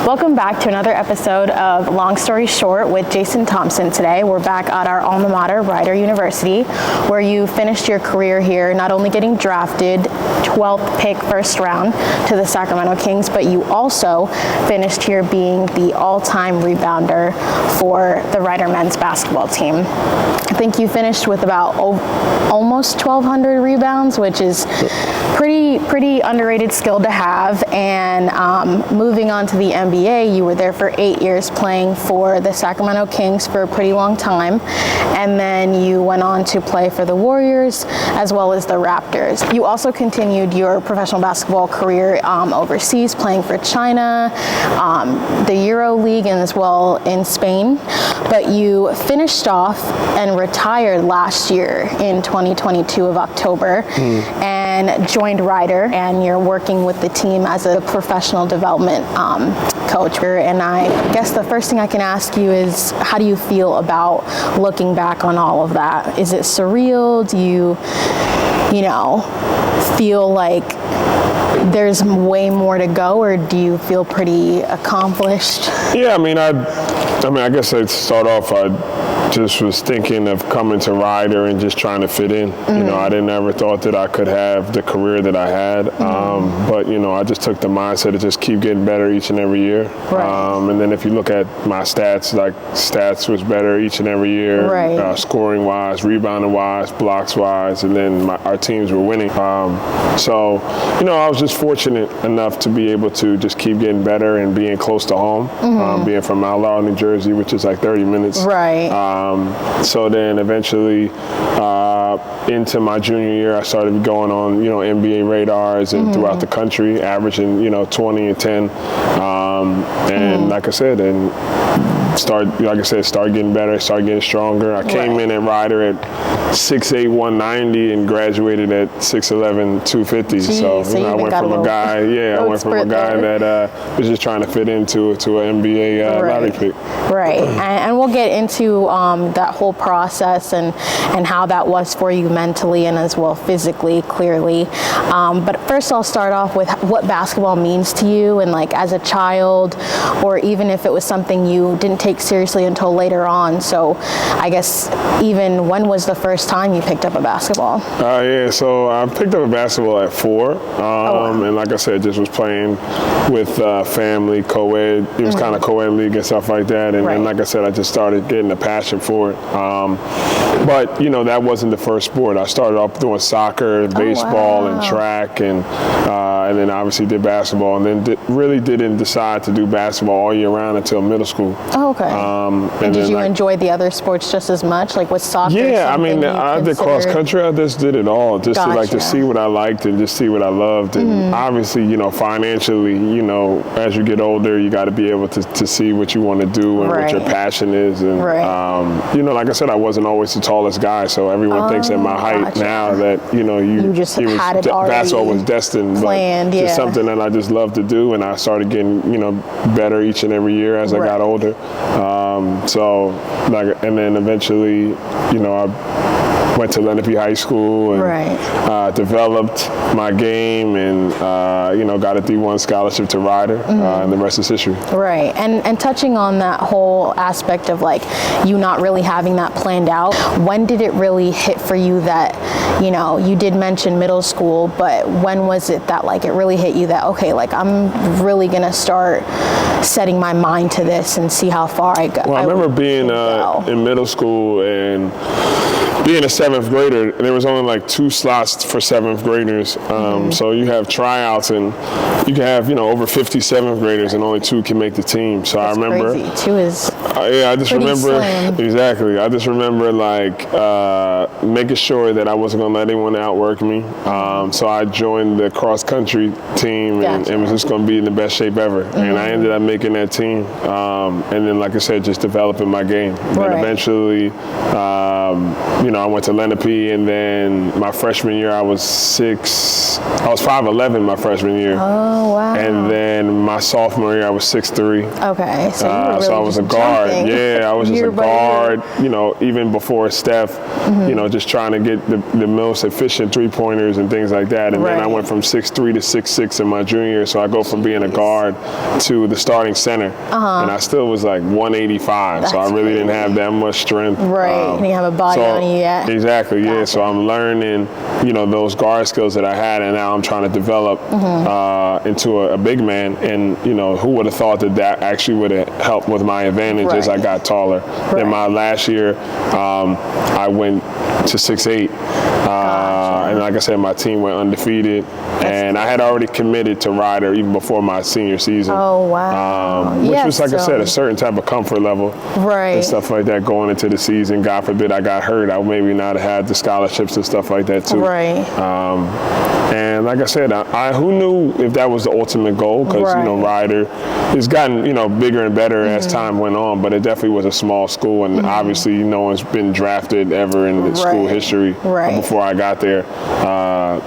Welcome back to another episode of Long Story Short with Jason Thompson today. We're back at our alma mater, Rider University, where you finished your career here, not only getting drafted 12th pick first round to the Sacramento Kings, but you also finished here being the all-time rebounder for the Rider men's basketball team. I think you finished with about almost 1,200 rebounds, which is pretty underrated skill to have. And moving on to the NBA, you were there for 8 years playing for the Sacramento Kings for a pretty long time. And then you went on to play for the Warriors as well as the Raptors. You also continued your professional basketball career overseas, playing for China, the Euro League, and as well in Spain. But you finished off and retired last year in 2022 of October and joined Rider, and you're working with the team as a professional development coach. And I guess the first thing I can ask you is, how do you feel about looking back on all of that? Is it surreal? Do you feel like there's way more to go, or do you feel pretty accomplished? Yeah, I guess I'd start off, I just was thinking of coming to Rider and just trying to fit in. I never thought that I could have the career that I had. But I just took the mindset to just keep getting better each and every year. Right. And then if you look at my stats, like stats was better each and every year, right. Scoring wise, rebounding wise, blocks wise, and then our teams were winning. So I was just fortunate enough to be able to just keep getting better and being close to home, being from Mount Laurel, New Jersey, which is like 30 minutes. Right. So then eventually into my junior year, I started going on, NBA radars and throughout the country, averaging, 20 and 10. And like I said, start getting better, start getting stronger. I came in at Rider at 6'8", 190 and graduated at 6'11", 250. Jeez, so I went from a guy, that was just trying to fit into an NBA lottery pick. Right, and we'll get into that whole process and how that was for you mentally and as well physically, clearly. But first I'll start off with what basketball means to you, and like as a child, or even if it was something you didn't take seriously until later on. So I guess even when was the first time you picked up a basketball? So I picked up a basketball at 4. And like I said, just was playing with family, co-ed. It was kind of co-ed league and stuff like that. And then, like I said, I just started getting a passion for it. But, that wasn't the first sport. I started off doing soccer, baseball, and track, and then obviously did basketball. And then really didn't decide to do basketball all year round until middle school. Oh, okay. And did you enjoy the other sports just as much? Like, was soccer? Yeah, I did cross country. I just did it all, just to see what I liked and just see what I loved. And obviously, financially, as you get older, you got to be able to see what you want to do and what your passion is. And like I said, I wasn't always the tallest guy, so everyone thinks at my height now that you just had it already. Basketball was destined, planned, but just something that I just love to do, and I started getting better each and every year as I got older. And then eventually, I went to Lenape High School and developed my game and, got a D1 scholarship to Rider, and the rest is history. Right, and touching on that whole aspect of like you not really having that planned out, when did it really hit for you that, you did mention middle school, but when was it that like it really hit you that, okay, like I'm really gonna start setting my mind to this and see how far I go? Well, I remember being in middle school and being a 7th grader, there was only like 2 slots for 7th graders. So you have tryouts and you can have, over 50 7th graders and only 2 can make the team. So that's I remember. Crazy. 2 is I just remember. Slim. Exactly. I just remember like making sure that I wasn't going to let anyone outwork me. So I joined the cross country team and was just going to be in the best shape ever. And I ended up making that team. And then, like I said, just developing my game. And then eventually, I went to to Lenape, and then my freshman year I was 5'11" my freshman year. Oh, wow. And then my sophomore year I was 6'3". Okay, so you were really so I was a guard. jumping. Yeah, I was just a guard. You know, even before Steph. You know, just trying to get the most efficient three-pointers and things like that. And then I went from 6'3" to 6'6" in my junior year. So I go from being a guard to the starting center, and I still was like 185. So I really didn't have that much strength. Right, and you have a body on you yet. Exactly, yeah. So I'm learning, you know, those guard skills that I had, and now I'm trying to develop into a big man. And, you know, who would have thought that actually would have helped with my advantage as I got taller. Then my last year, I went to 6'8". And like I said, my team went undefeated. And I had already committed to Rider even before my senior season. Oh, wow. Which was, like I said, a certain type of comfort level. Right. And stuff like that going into the season. God forbid I got hurt. I maybe not have had the scholarships and stuff like that, too. Right. And like I said, who knew if that was the ultimate goal? Because, you know, Rider has gotten, you know, bigger and better as time went on. But it definitely was a small school. And obviously no one's been drafted ever in the school history before I got there.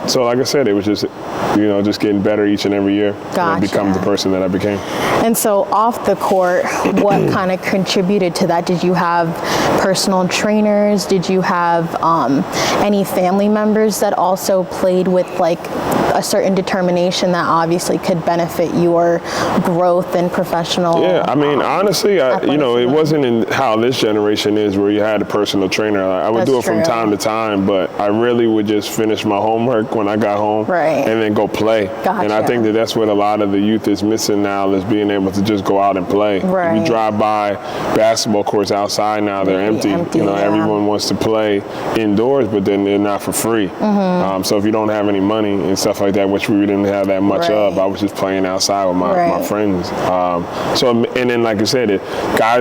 So like I said, it was just, you know, just getting better each and every year and become the person that I became. And so off the court, what kind of contributed to that? Did you have personal trainers? Did you have any family members that also played with like a certain determination that obviously could benefit your growth and professional? Yeah, I mean, honestly, you know, it wasn't in how this generation is where you had a personal trainer. I would do it from time to time, but I really would just finish my homework when I got home and then go play. And I think that's what a lot of the youth is missing now, is being able to just go out and play. If you drive by basketball courts outside now, they're empty. You know, everyone wants to play indoors, but then they're not for free. So if you don't have any money and stuff like that, which we didn't have that much of, I was just playing outside with my friends. And then, like I said, it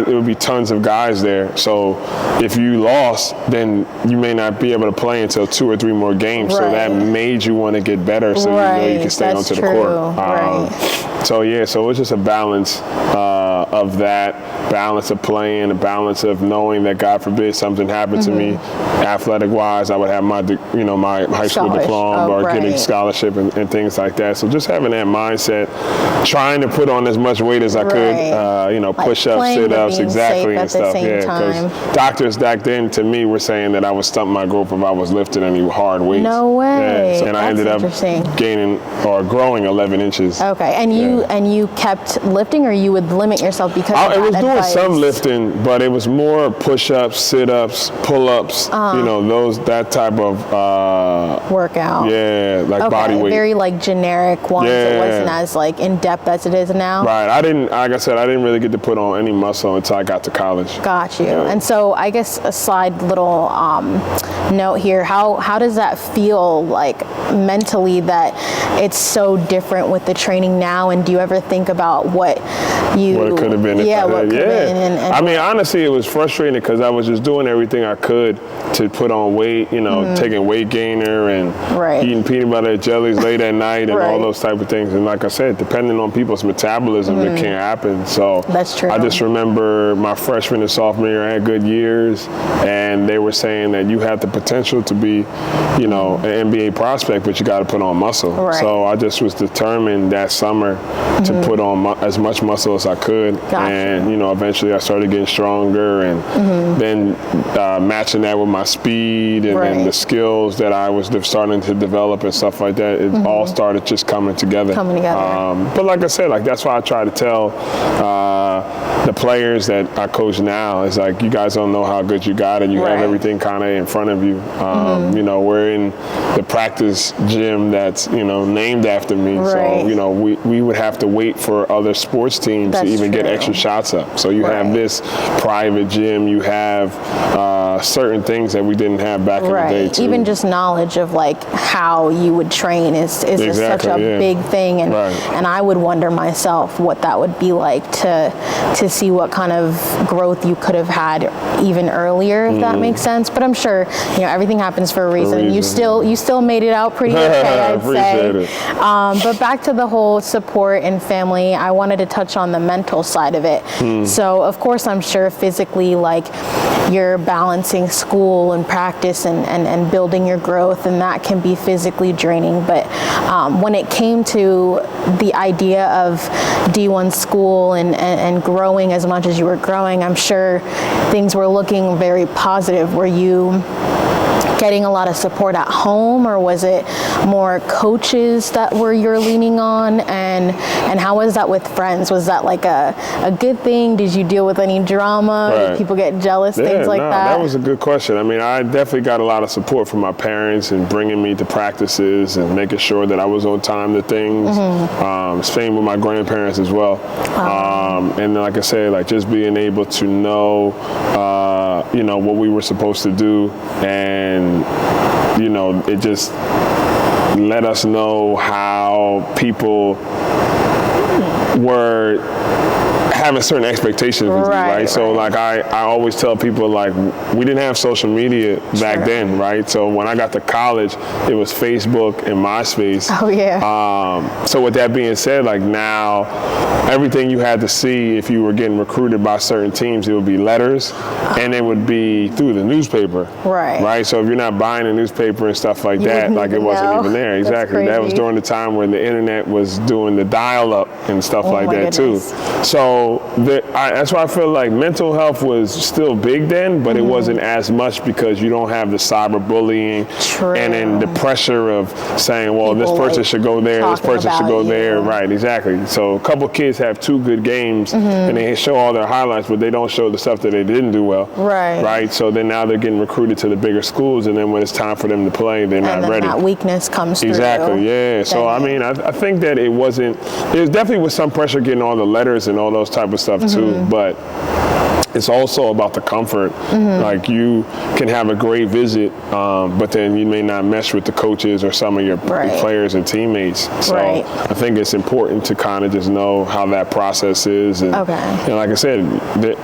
would be tons of guys there. So if you lost, then you may not be able to play until 2 or 3 more games. So that made you want to get better, so you know you can stay onto the court. So yeah, so it was just a balance of that, balance of playing, a balance of knowing that God forbid something happened to me, athletic-wise, I would have my, you know, my high school diploma or getting scholarship and things like that. So just having that mindset, trying to put on as much weight as I could, you know, like push-ups, sit-ups, and stuff. Yeah, because doctors back then to me were saying that I would stump my growth if I was lifting any hard weights. No way. And I ended up gaining or growing 11 inches. Okay, and you kept lifting, or you would limit yourself because of I was that doing advice? some lifting, but it was more push-ups, sit-ups, pull-ups, you know, that type of workout. Yeah, like body weight. Very like generic ones. It wasn't as like in depth as it is now. Right. I didn't, like I said, I didn't really get to put on any muscle until I got to college. Got you. And so I guess a side little note here, how does that feel like mentally, that it's so different with the training now? And do you ever think about what it could have been? What could have been? And I mean, honestly, it was frustrating because I was just doing everything I could to put on weight, you know, taking weight gainer and eating peanut butter jellies late at night and all those type of things. And like I said, depending on people's metabolism, it can happen. So that's true. I just remember my freshman and sophomore year, I had good years, and they were saying that you have the potential to be, you know, an NBA prospect, but you got to put on muscle. So I just was determined that summer to put on as much muscle as I could. And, you know, eventually I started getting stronger, and then matching that with my speed and then the skills that I was starting to develop and stuff like that, it all started just coming together. But like I said, like that's why I try to tell the players that I coach now, is like, you guys don't know how good you got, and you have everything kind of in front of you. You know, we're in the practice gym that's, you know, named after me. So, you know, we would have to wait for other sports teams to even get extra shots up. So you have this private gym, you have certain things that we didn't have back in the day too. Even just knowledge of like how you would train is just such a big thing. And I would wonder myself what that would be like to to see what kind of growth you could have had even earlier, if that makes sense. But I'm sure, you know, everything happens for a reason. You still made it out pretty okay, I'd say. But back to the whole support and family, I wanted to touch on the mental side of it. So of course, I'm sure physically, like, you're balancing school and practice and building your growth, and that can be physically draining. But when it came to the idea of D1 school and growing as much as you were growing, I'm sure things were looking very positive. Were you getting a lot of support at home, or was it more coaches that you're leaning on? And how was that with friends? Was that like a good thing? Did you deal with any drama? Right. Did people get jealous, things like that? That was a good question. I mean, I definitely got a lot of support from my parents and bringing me to practices and making sure that I was on time to things. Same with my grandparents as well. And like I said, like just being able to know, you know, what we were supposed to do, and you know, it just let us know how people were having certain expectations with you, right? So like I always tell people, like, we didn't have social media back then, right? So when I got to college, it was Facebook and MySpace. Oh yeah. So with that being said, like now, everything you had to see if you were getting recruited by certain teams, it would be letters, and it would be through the newspaper. Right. So if you're not buying a newspaper and stuff like that, like it wasn't even there. Exactly. That was during the time when the internet was doing the dial-up and stuff like that too. So that's why I feel like mental health was still big then, but it wasn't as much because you don't have the cyberbullying and then the pressure of saying, well, people, this person should go there, this person should go there. Right, exactly. So a couple kids have 2 good games and they show all their highlights, but they don't show the stuff that they didn't do well. Right. So then now they're getting recruited to the bigger schools, and then when it's time for them to play, they're not ready. That weakness comes through. Exactly, yeah. So I mean, I think that it definitely was some pressure getting all the letters and all those type of stuff too, but it's also about the comfort. Like you can have a great visit, but then you may not mesh with the coaches or some of your players and teammates. So I think it's important to kind of just know how that process is. And, and like I said,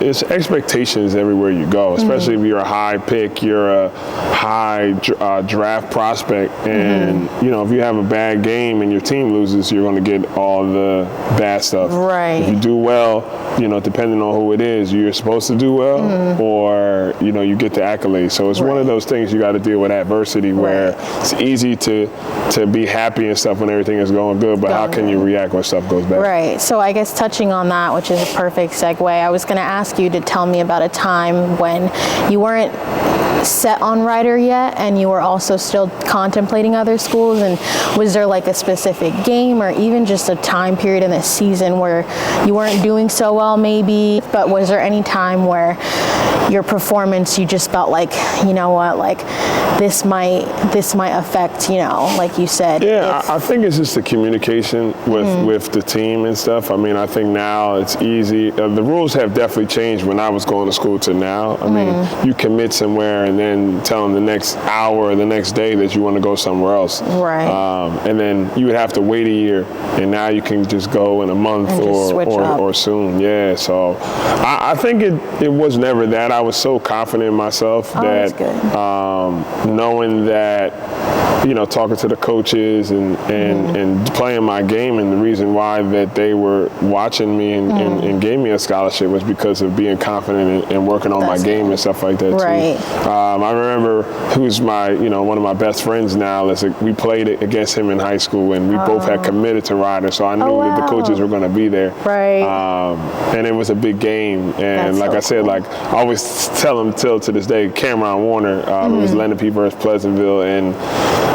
it's expectations everywhere you go, especially if you're a high pick, you're a high draft prospect, and you know, if you have a bad game and your team loses, you're going to get all the bad stuff. If you do well, you know, depending on who it is, you're supposed to do well, or you know, you get the accolades. So it's one of those things you got to deal with adversity, where it's easy to be happy and stuff when everything is going good, but how can you react when stuff goes bad? So I guess touching on that, which is a perfect segue, I was going to ask you to tell me about a time when you weren't set on Rider yet and you were also still contemplating other schools, and was there like a specific game or even just a time period in the season where you weren't doing so well maybe, but was there any time where your performance, you just felt like, you know what, like this might affect, you know, like you said? I think it's just the communication with the team and stuff. I mean, I think now it's easy. The rules have definitely changed when I was going to school to now. I mean, you commit somewhere and then tell them the next hour or the next day that you want to go somewhere else. And then you would have to wait a year, and now you can just go in a month or soon. So I think it was never that. I was so confident in myself that knowing that, you know, talking to the coaches and playing my game, and the reason why that they were watching me and gave me a scholarship was because of being confident and working on my game and stuff like that too. I remember who's one of my best friends now. We played against him in high school, and we both had committed to Rider, so I knew that the coaches were going to be there. And it was a big game, and like I said, like I always tell him till to this day, Cameron Warner, it was Lenape versus Pleasantville, and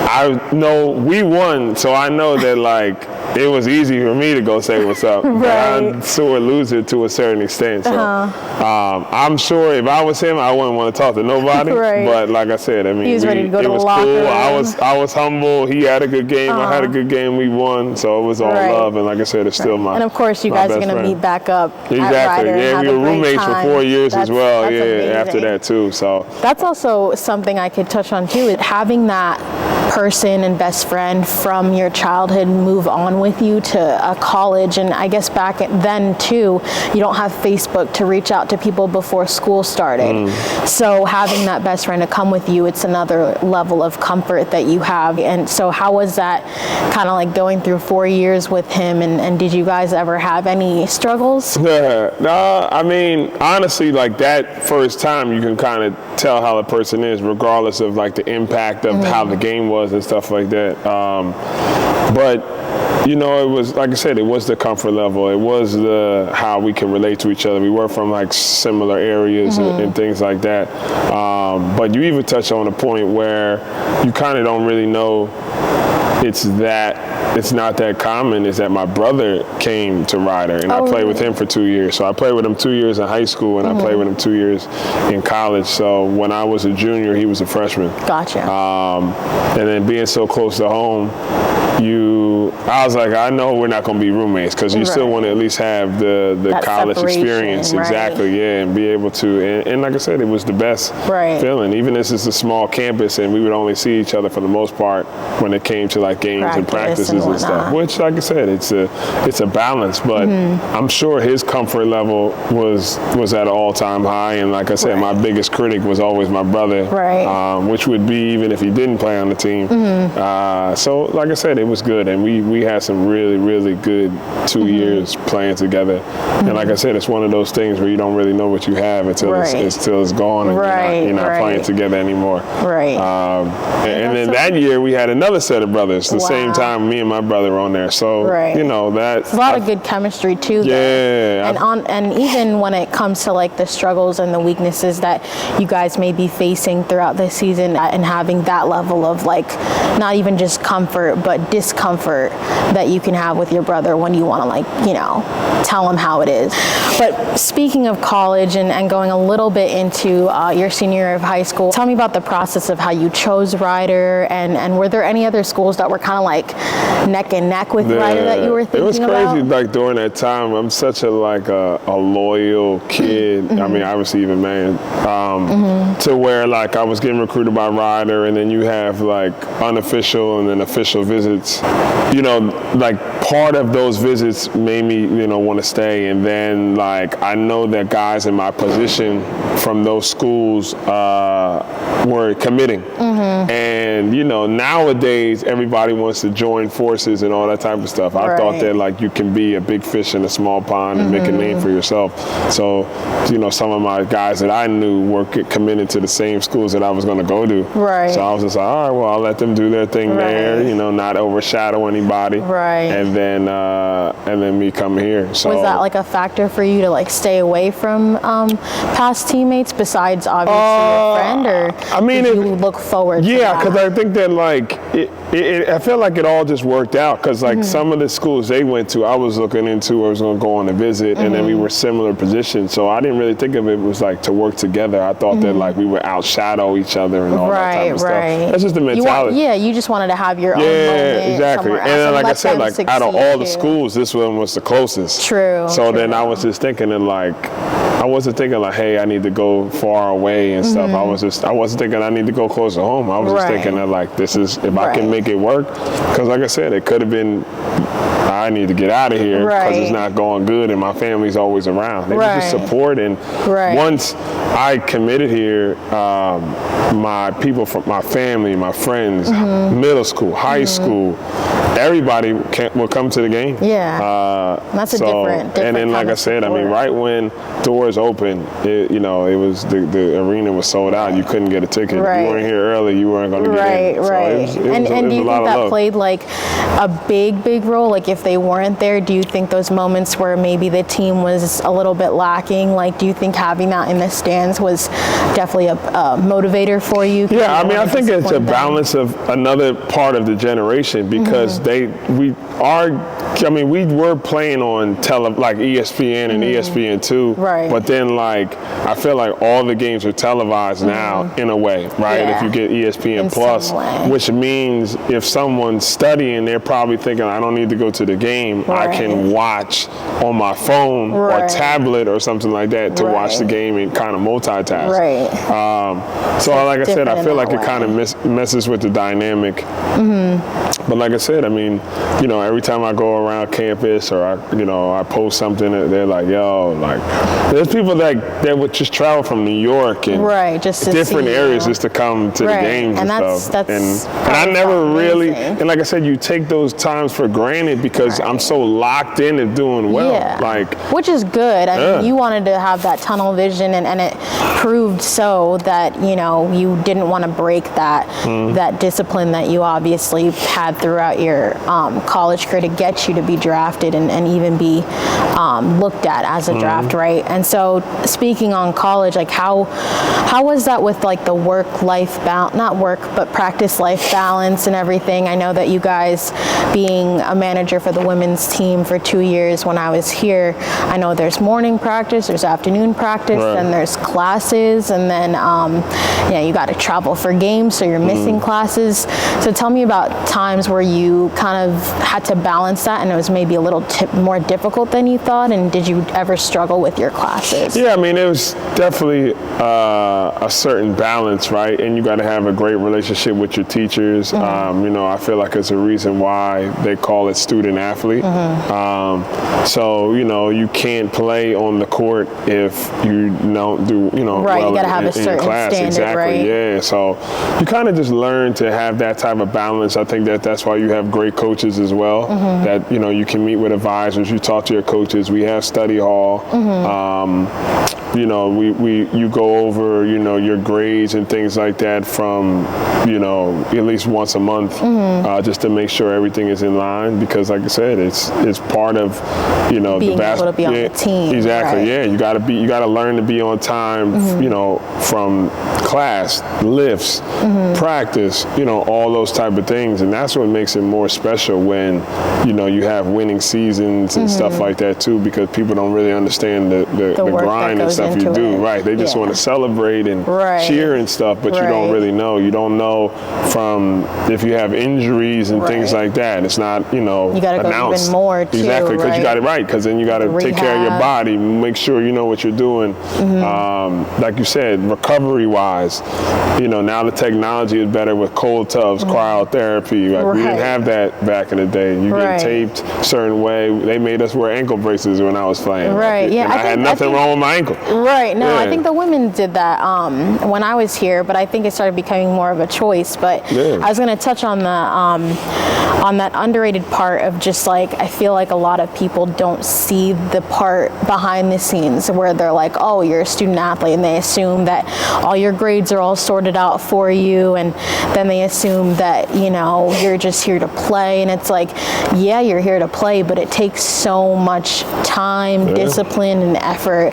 I know we won, so I know that like it was easy for me to go say what's up. I'm sure loser to a certain extent. So I'm sure if I was him, I wouldn't want to talk to nobody. But like I said, I mean, he was ready to go to the locker room. I was humble. He had a good game. I had a good game. We won, so it was all love. And like I said, it's still my. And of course, you guys are going to meet back up. Exactly. At we were roommates for 4 years as well. That's amazing. After that too. So that's also something I could touch on too. Is having that person and best friend from your childhood move on with you to a college. And I guess back then too, you don't have Facebook to reach out to people before school started. So having that best friend to come with you, it's another level of comfort that you have. And so how was that kind of like going through 4 years with him, and did you guys ever have any struggles? Yeah, no, I mean, honestly, like that first time you can kind of tell how the person is, regardless of like the impact of how the game was and stuff like that. But you know, it was, like I said, it was the comfort level. It was the how we can relate to each other. We were from like similar areas and things like that. But you even touched on a point where you kind of don't really know it's not that common, is that my brother came to Rider, and I played with him for 2 years. So I played with him 2 years in high school, and I played with him 2 years in college. So when I was a junior, he was a freshman. Gotcha. And then being so close to home, I was like, I know we're not going to be roommates, because you still want to at least have the that college experience. Right. Exactly, yeah, and be able to, and like I said, it was the best feeling. Even if it's a small campus and we would only see each other for the most part when it came to like games and practices and stuff, which, like I said, it's a balance, but I'm sure his comfort level was at an all-time high. And like I said, my biggest critic was always my brother, which would be even if he didn't play on the team. So like I said, it was good, and we had some really, really good 2 years playing together. And like I said, it's one of those things where you don't really know what you have until it's gone, and you're not playing together anymore. And then that year we had another set of brothers. The same time me and my brother were on there. So you know, that's a lot of good chemistry too. Yeah. And even when it comes to like the struggles and the weaknesses that you guys may be facing throughout the season, and having that level of like not even just comfort but discomfort that you can have with your brother when you want to, like, you know, tell him how it is. But speaking of college and going a little bit into your senior year of high school, tell me about the process of how you chose Rider, and were there any other schools that were kind of like neck and neck with Rider that you were thinking about? It was crazy, like during that time. I'm such a loyal kid. I mean, obviously even man, to where like I was getting recruited by Rider, and then you have like unofficial and then official visits. You know, like part of those visits made me, you know, want to stay. And then like I know that guys in my position from those schools were committing. And you know, nowadays everybody wants to join forces and all that type of stuff. I thought that like you can be a big fish in a small pond and make a name for yourself. So, you know, some of my guys that I knew were committed to the same schools that I was going to go to. So I was just like, all right, well, I'll let them do their thing there, you know, not overshadow anybody. And then me come here. So was that like a factor for you to like stay away from past teammates besides obviously your friend, or I mean, did you look forward to that? because I think that like I felt like it all just worked out, because like some of the schools they went to, I was looking into, I was going to go on a visit, and then we were similar positions, so I didn't really think of it was like to work together. I thought that like we would outshadow each other and all that type of stuff. That's just the mentality. You just wanted to have your own moment exactly. And then, like I said, like out of all the schools, this one was the closest. So then I was just thinking that like, I wasn't thinking like, hey, I need to go far away and stuff. I wasn't thinking I need to go close to home. I was just thinking that like, this is, if I can make it work, because like I said, it could have been, I need to get out of here because it's not going good and my family's always around. They just support. And once I committed here, my people from my family, my friends, middle school, high school, everybody will come to the game. That's a different and then like I said, I mean, right when doors opened, you know, it was the arena was sold out. You couldn't get a ticket. You weren't here early, you weren't going to get in. So and do you think that played like a big role? Like if they weren't there, do you think those moments where maybe the team was a little bit lacking, like do you think having that in the stands was definitely a motivator for you? Yeah, I mean, I think it's a balance of another part of the generation, because we were playing on like ESPN and ESPN2, but then like I feel like all the games are televised now in a way, right? If you get ESPN Plus, which means if someone's studying, they're probably thinking, I don't need to go to to the game, Right. I can watch on my phone Right. or tablet or something like that to watch the game and kind of multitask. Right. So like I said, I feel like it way. kind of messes with the dynamic. But like I said, I mean, you know, every time I go around campus or I post something, they're like, yo, like, there's people that would just travel from New York and Right, just to different see areas you. just to come to Right. the games And and that's- stuff. that's And I never really, amazing. and like I said, you take those times for granted because I'm so locked in and doing well. Yeah. Like, which is good. I Yeah. mean, you wanted to have that tunnel vision, and it proved so that, you know, you didn't want to break that that discipline that you obviously had throughout your college career to get you to be drafted and even be looked at as a draft, right? And so, speaking on college, like how was that with like the work-life balance, not work, but practice-life balance and everything? I know that you guys, being a manager for the women's team for 2 years when I was here, I know there's morning practice, there's afternoon practice, Right. then there's classes, and then you got to travel for games, so you're missing classes. So tell me about times where you kind of had to balance that, and it was maybe a little more difficult than you thought, and did you ever struggle with your classes? yeah, I mean, it was definitely a certain balance, right? And you got to have a great relationship with your teachers. You know, I feel like it's a reason why they call it student athlete. So, you know, you can't play on the court if you don't do, you know, Right, you well gotta have a in certain class. standard, Exactly, right? yeah. So you kind of just learn to have that type of balance. I think that's why you have great coaches as well, that, you know, you can meet with advisors, you talk to your coaches. We have study hall. You know, you go over, you know, your grades and things like that from, you know, at least once a month, just to make sure everything is in line. Because, like I said, it's part of, you know, Being the able to be on the team, Exactly. right. Yeah, you got to learn to be on time. You know, from class, lifts, practice. You know, all those type of things, and that's what makes it more special when, you know, you have winning seasons and stuff like that too. Because people don't really understand the work that grind and goes stuff you into do. it. Right. They just Yeah. want to celebrate and Right. cheer and stuff, but you don't Right. really know. You don't know from if you have injuries and things Right. like that. It's not, you know, You gotta go announced. even more, too, Exactly, because you right? got it right. Because then you got to The take care of your rehab. body, make sure you know what you're doing. Like you said, recovery-wise, you know, now the technology is better with cold tubs, cryotherapy. Like, we didn't Right. have that back in the day. You Right. get taped a certain way. They made us wear ankle braces when I was playing. Right, yeah, And I had nothing wrong with my ankle. Right. No, I Yeah. think the women did that when I was here, but I think it started becoming more of a choice. But Yeah. I was going to touch on that underrated part of just like, I feel like a lot of people don't see the part behind the scenes where they're like, oh, you're a student athlete, and they assume that all your grades are all sorted out for you, and then they assume that, you know, you're just here to play. And it's like, yeah, you're here to play, but it takes so much time, discipline, and effort.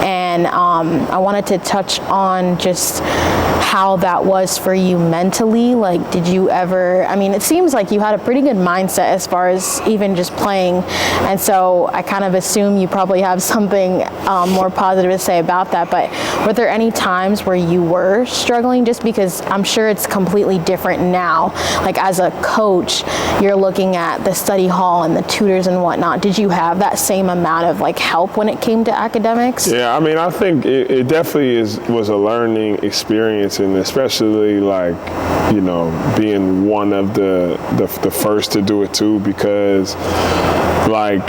And I wanted to touch on just how that was for you mentally. Like, did you ever, I mean, it seems like you had a pretty good mindset as far as even just playing. And so I kind of assume you probably have something more positive to say about that. But were there any times where you were struggling? Just because I'm sure it's completely different now. Like, as a coach, you're looking at the study hall and the tutors and whatnot. Did you have that same amount of like help when it came to academics? Yeah, I mean, I think it definitely was a learning experience, and especially like, you know, being one of the first to do it too, because like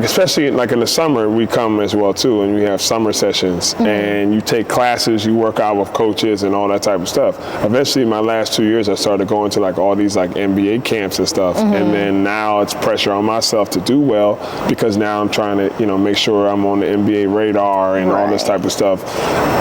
especially like in the summer we come as well too, and we have summer sessions, and you take classes, you work out with coaches and all that type of stuff. Eventually, my last 2 years, I started going to like all these like NBA camps and stuff, and then now it's pressure on myself to do well, because now I'm trying to, you know, make sure I'm on the NBA radar and all this type of stuff.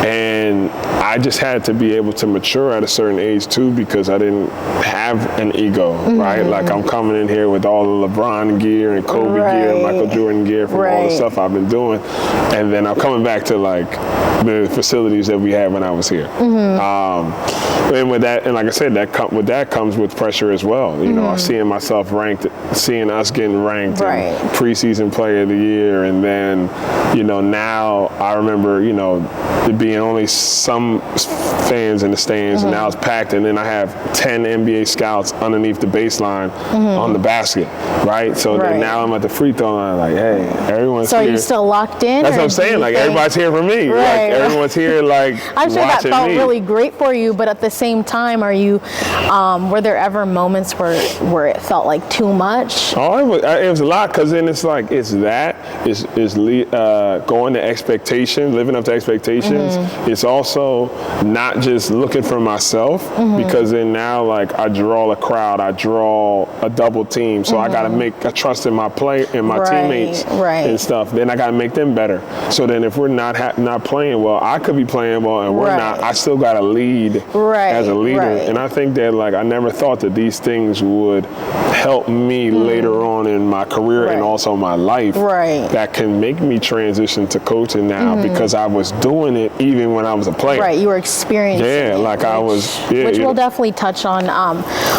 And I just had to be able to mature at a certain age too, because I didn't have an ego, right? Like, I'm coming in here with all the LeBron gear and Kobe Kobe gear, Michael Jordan gear from all the stuff I've been doing. And then I'm coming back to like the facilities that we had when I was here. And with that, and like I said, with that comes with pressure as well. You know, seeing myself ranked, seeing us getting ranked in preseason player of the year, and then, you know, now I remember, you know, there being only some fans in the stands, and now it's packed, and then I have 10 NBA scouts underneath the baseline on the basket, right? So then now I'm at the free throw line, like, hey, everyone's here. So are you still locked in? That's what I'm saying. Like, everybody's here for me. Like, everyone's here, like, I'm sure that felt me. really great for you, but at the same time, are you, were there ever moments where it felt like too much? Oh, it was a lot, because then it's like, it's going to expectations, living up to expectations. It's also not just looking for myself, because then now, like, I draw a crowd, I draw a double team, so I got to make a trust in my teammates and stuff. Then I got to make them better. So then if we're not playing well, I could be playing well and we're not, I still got to lead as a leader. And I think that, like, I never thought that these things would help me later on in my career and also my life that can make me transition to coaching now, because I was doing it even when I was a player. Right, you were experiencing it. Like I was. Which we'll definitely touch on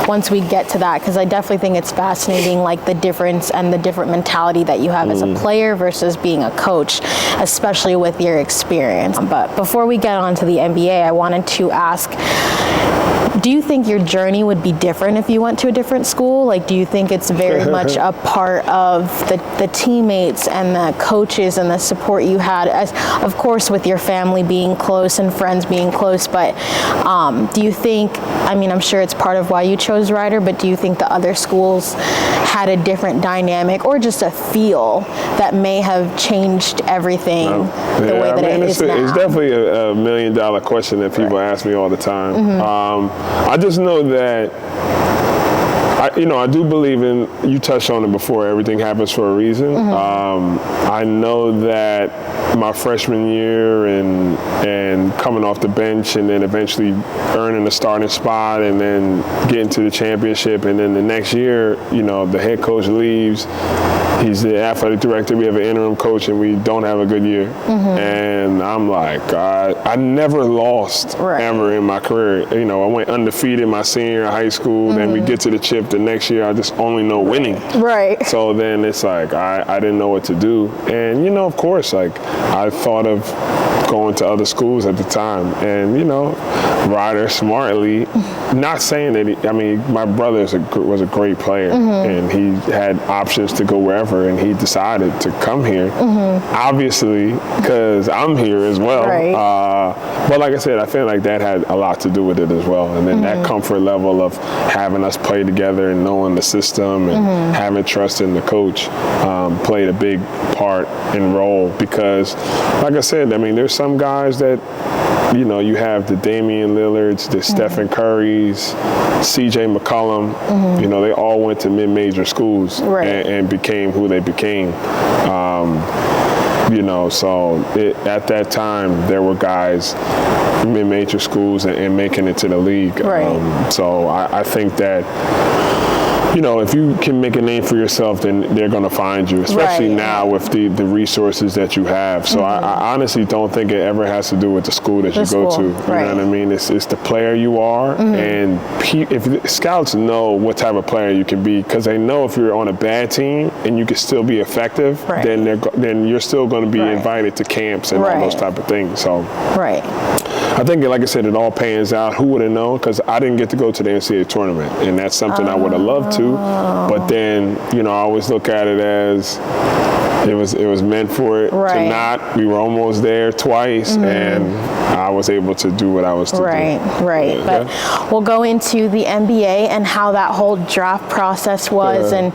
once we get to that, because I definitely think it's fascinating, like the difference and the different mentality that you have as a player versus being a coach, especially with your experience. But before we get on to the NBA, I wanted to ask, do you think your journey would be different if you went to a different school? Like, do you think it's very much a part of the teammates and the coaches and the support you had, as of course with your family being close and friends being close, but do you think, I mean, I'm sure it's part of why you chose Rider, but do you think the other schools had a different dynamic or just a feel that may have changed everything the way that it is now? It's definitely a $1 million question that people ask me all the time. I just know that, I do believe in, you touched on it before, everything happens for a reason. I know that my freshman year and coming off the bench and then eventually earning a starting spot and then getting to the championship, and then the next year, the head coach leaves. He's the athletic director. We have an interim coach, and we don't have a good year. And I'm like, I never lost ever in my career. I went undefeated my senior year of high school. Then we get to the chip the next year. I just only know winning. So then it's like I didn't know what to do. And of course, like I thought of going to other schools at the time. And Ryder smartly, not saying that my brother was a great player, and he had options to go wherever. And he decided to come here, obviously, because I'm here as well. But like I said, I feel like that had a lot to do with it as well. And then that comfort level of having us play together and knowing the system and having trust in the coach played a big part and role. Because, like I said, there's some guys that, you have the Damian Lillards, the Stephen Currys, CJ McCollum, they all went to mid-major schools and became who they became. So at that time, there were guys in mid-major schools and making it to the league. So I think that, if you can make a name for yourself, then they're going to find you, especially now with the resources that you have. So I honestly don't think it ever has to do with the school that you go to. You know what I mean? It's the player you are. And if scouts know what type of player you can be, because they know if you're on a bad team and you can still be effective, then you're still going to be invited to camps and all those type of things. So I think, like I said, it all pans out. Who would have known? Because I didn't get to go to the NCAA tournament, and that's something I would have loved to. But then, I always look at it as it was meant for it to not. We were almost there twice, and I was able to do what I was to do. But we'll go into the NBA and how that whole draft process was. And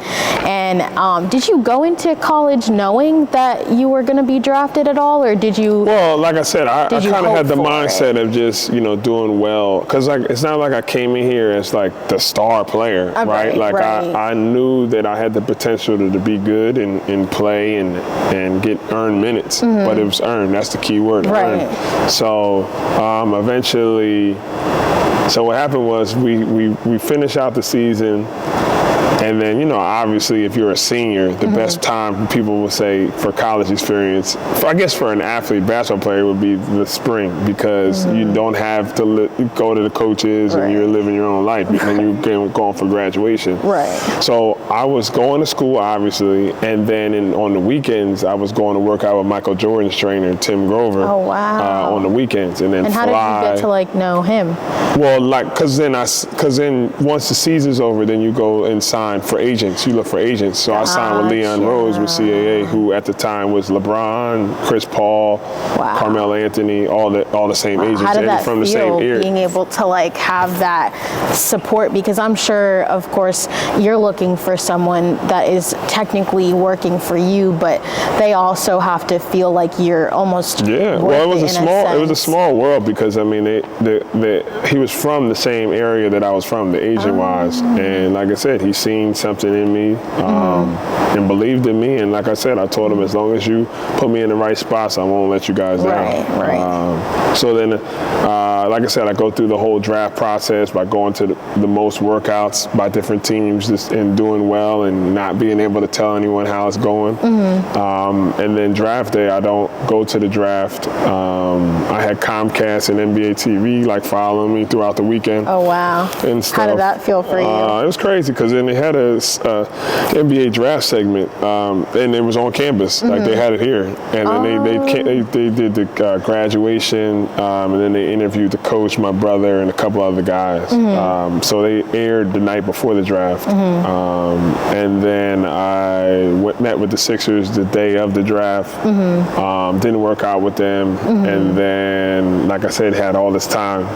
did you go into college knowing that you were going to be drafted at all, or did you? Well, like I said, I kind of had the mindset of just doing well, because it's not like I came in here as like the star player, right? Like I knew that I had the potential to be good and play and earn minutes, but it was earned. That's the key word, earned. So eventually, so what happened was we finished out the season. And then, you know, obviously if you're a senior, the best time people would say for college experience, I guess for an athlete, basketball player, would be the spring, because you don't have to go to the coaches and you're living your own life, and you're going for graduation. Right. So I was going to school, obviously, and then on the weekends, I was going to work out with Michael Jordan's trainer, Tim Grover. Oh, wow. On the weekends, and then And how did you get to like know him? Well, like, cause then once the season's over, then you go and sign for agents. You look for agents. So I signed with Leon Rose with CAA, who at the time was LeBron, Chris Paul, Carmelo Anthony, all the same agents, How did that from the feel, same era. being able to like have that support? Because I'm sure, of course, you're looking for someone that is technically working for you, but they also have to feel like you're almost Well, it was a small world, because I mean, he was from the same area that I was from, the agent was, and like I said, he seen something in me and believed in me, and like I said, I told him, as long as you put me in the right spots, I won't let you guys down. Right. So then, like I said, I go through the whole draft process by going to the most workouts by different teams, and doing well and not being able to tell anyone how it's going. And then draft day, I don't go to the draft. I had Comcast and NBA TV like following me throughout the weekend. Oh, wow. And stuff. How did that feel for you? It was crazy, because then they had a NBA draft segment, and it was on campus. Like, they had it here, and then they did the graduation, and then they interviewed the coach, my brother, and a couple other guys. So they aired the night before the draft, and then I met with the Sixers the day of the draft. Didn't work out with them, and then, like I said, had all this time.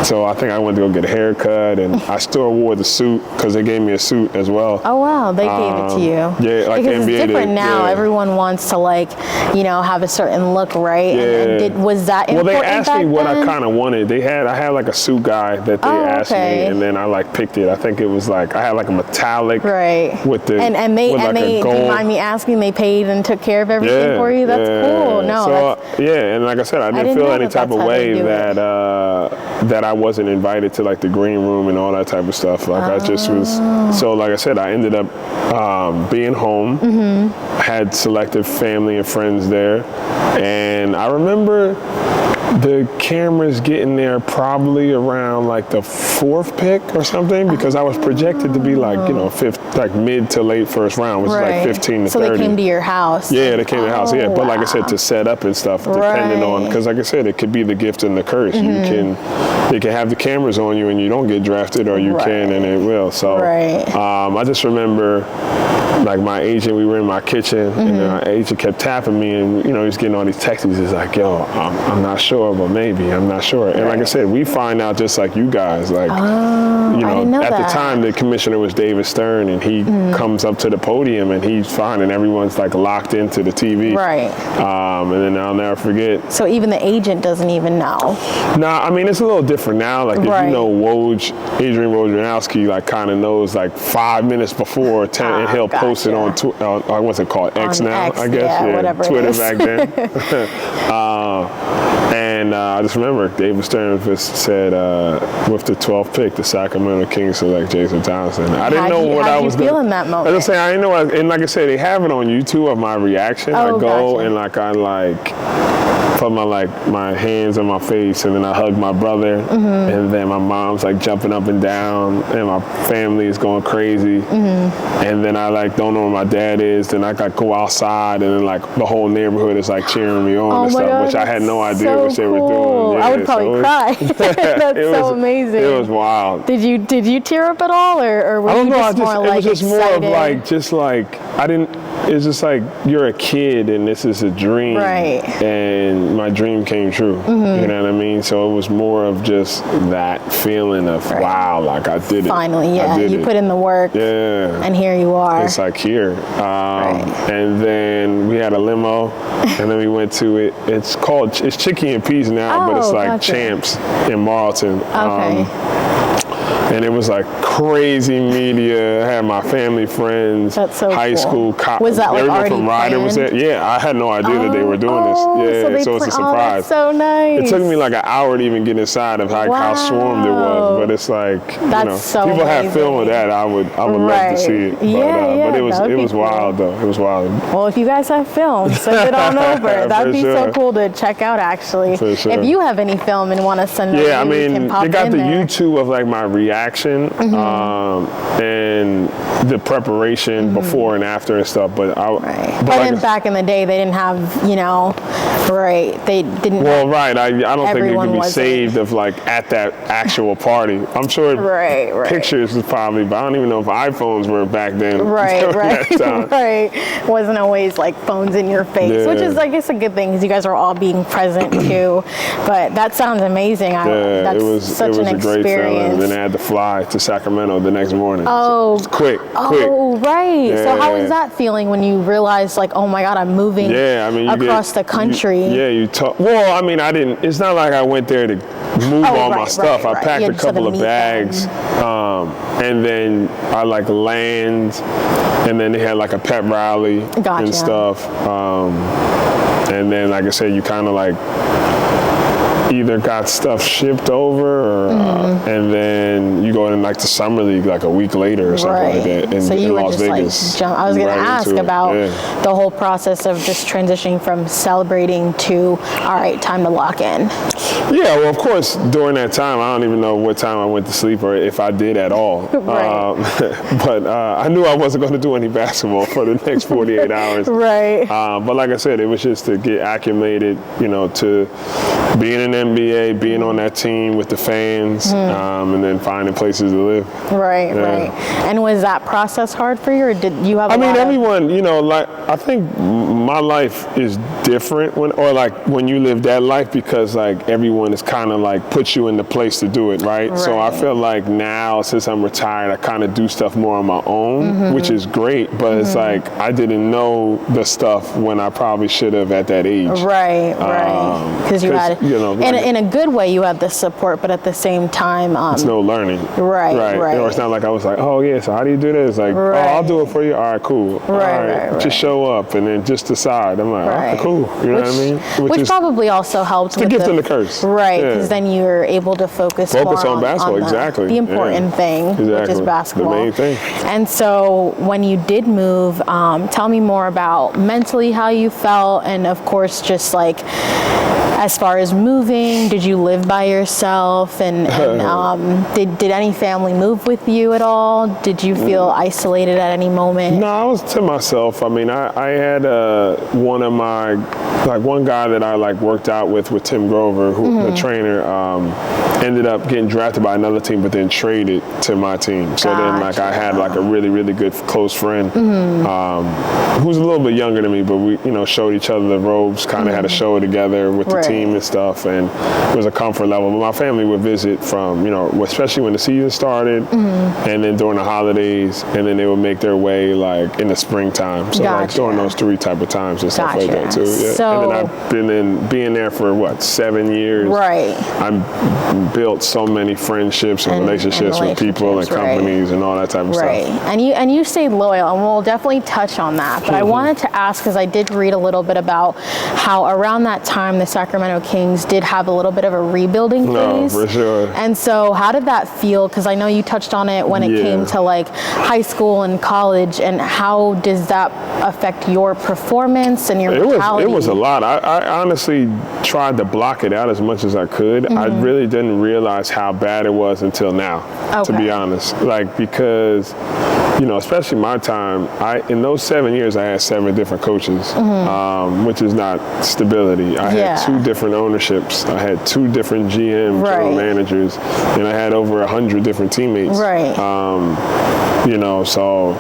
So I think I went to go get a haircut, and I still wore the suit, because they gave me a suit as well. Oh, wow, they gave it to you. Yeah, like because NBA it's different did. now. Yeah. Everyone wants to, like, you know, have a certain look, right? Yeah. And was that important? Well, they asked me what then? I kind of wanted. I had like a suit guy that they asked me, and then I like picked it. I think it was like, I had like a metallic with the and they do you mind me asking, they paid and took care of everything for you? That's cool. No, so and like I said, I didn't feel any type of way that I wasn't invited to like the green room and all that type of stuff. Like I just was. So like I said, I ended up being home. Had selective family and friends there, and I remember the cameras getting there probably around like the 4th pick or something, because I was projected to be like, you know, like mid to late first round, which is like 15 to 30. So they came to your house. Yeah, they came to the house. Yeah, but like I said, to set up and stuff, depending on, because like I said, it could be the gift and the curse. They can have the cameras on you and you don't get drafted, or you can and it will. So I just remember, like, my agent, we were in my kitchen, and my agent kept tapping me, and, you know, he's getting all these texts. He's like, yo, I'm not sure, but maybe, I'm not sure. And like I said, we find out just like you guys, like, you know, at the time, the commissioner was David Stern, and he comes up to the podium, and he's fine, and everyone's like locked into the TV. And then I'll never forget. So even the agent doesn't even know? Nah, I mean, it's a little different now. Like, if you know Adrian Wojnarowski, like, kind of knows like 5 minutes before 10, and he'll post it on what's it called? X now, I guess. Yeah, Twitter back then. And I just remember David Stern said, with the 12th pick, the Sacramento Kings select Jason Thompson. I didn't know what I was feeling that moment. I was just saying, I didn't know. And like I said, they have it on YouTube of my reaction. I go and like I put my hands on my face, and then I hug my brother, and then my mom's like jumping up and down, and my family is going crazy, and then I like don't know where my dad is. Then I go outside, and then like the whole neighborhood is like cheering me on and stuff, which I had no idea what they were doing. Yeah, I would probably cry. That's so amazing. It was wild. Did you tear up at all, or were you just more like excited? It was just more of like I didn't. It's just like you're a kid and this is a dream, and my dream came true. You know what I mean? So it was more of just that feeling of wow, like I did it. Finally, you put in the work, and here you are. It's like here, and then we had a limo, and then we went to it. It's Chicky and Peas now, but it's like Champs in Marlton. And it was like crazy media. I had my family, friends, That's so high cool. school. Was that like everyone already from Ryder was there. Yeah, I had no idea that they were doing this. Yeah, so it's a surprise. That's so nice. It took me like an hour to even get inside of how swarmed it was. But it's like, people have film of that. I would love to see it. But it was wild though. It was wild. Well, if you guys have film, send it on over. That'd be so cool to check out, actually. For sure. If you have any film and want to send it, I mean, they got the YouTube of like my reaction and the preparation before and after and stuff. But but then back in the day, they didn't have, they didn't. Well, right. I don't think it could be saved of like at that actual party. I'm sure pictures is probably, but I don't even know if iPhones were back then. Wasn't always like phones in your face, which is, I guess, a good thing because you guys are all being present too. But that sounds amazing. That's it was such an a great experience. feeling. Then I had to fly to Sacramento the next morning. Oh, so quick. Oh, right. Yeah. So how was that feeling when you realized, like, oh my God, I'm moving across the country? You talk. Well, I mean, I didn't. It's not like I went there to move all my stuff. I packed a couple of bags, and then I like land, and then they had like a pep rally and stuff. And then, like I said, you kind of like either got stuff shipped over, or, and then you go in like the summer league like a week later or something like that in Las Vegas. Like, I was going to ask about the whole process of just transitioning from celebrating to, all right, time to lock in. Yeah, well, of course, during that time, I don't even know what time I went to sleep or if I did at all. But I knew I wasn't going to do any basketball for the next 48 hours. But like I said, it was just to get acclimated, to being in the NBA, being on that team with the fans, and then finding places to live. Right. And was that process hard for you, or did you have? Everyone, like I think my life is different when you live that life because like everyone is kind of like puts you in the place to do it, right? So I feel like now since I'm retired, I kind of do stuff more on my own, which is great. But it's like I didn't know the stuff when I probably should have at that age. Right. Because you had, in a good way, you had the support, but at the same time, it's no learning. Right. It's not like I was like, oh yeah, so how do you do this? Like, oh, I'll do it for you. All right, cool. All right. Just show up and then just decide. I'm like, all right, cool. You know what I mean? Which probably also helped with the gift and the curse. Right, because then you're able to focus more on basketball, exactly. The important thing, which is basketball. The main thing. And so when you did move, tell me more about mentally how you felt, and of course, just like as far as moving, did you live by yourself? And did any family move with you at all? Did you feel isolated at any moment? No, I was to myself. I mean, I had one guy that I like worked out with Tim Grover, who the trainer, ended up getting drafted by another team, but then traded to my team. So then like I had like a really, really good close friend who's a little bit younger than me, but we, showed each other the ropes, kind of had a show together with the team and stuff, and it was a comfort level. But my family would visit from, especially when the season started, and then during the holidays, and then they would make their way like in the springtime. So like during those 3 type of times and stuff like that too. Yeah. So, and then I've been being there for 7 years. Right. I've built so many friendships and relationships with people and companies and all that type of stuff. And you stayed loyal, and we'll definitely touch on that. But I wanted to ask, because I did read a little bit about how around that time the Sacramento Kings did have a little bit of a rebuilding phase. No, for sure. And so how did that feel? Because I know you touched on it when it came to like high school and college, and how does that affect your performance and your mentality? It was a lot. I honestly tried to block it out as much as I could. I really didn't realize how bad it was until now, to be honest. Like, because especially my time, in those 7 years, I had 7 different coaches, which is not stability. I had 2 different ownerships. I had 2 different GM, general managers, and I had over 100 different teammates. So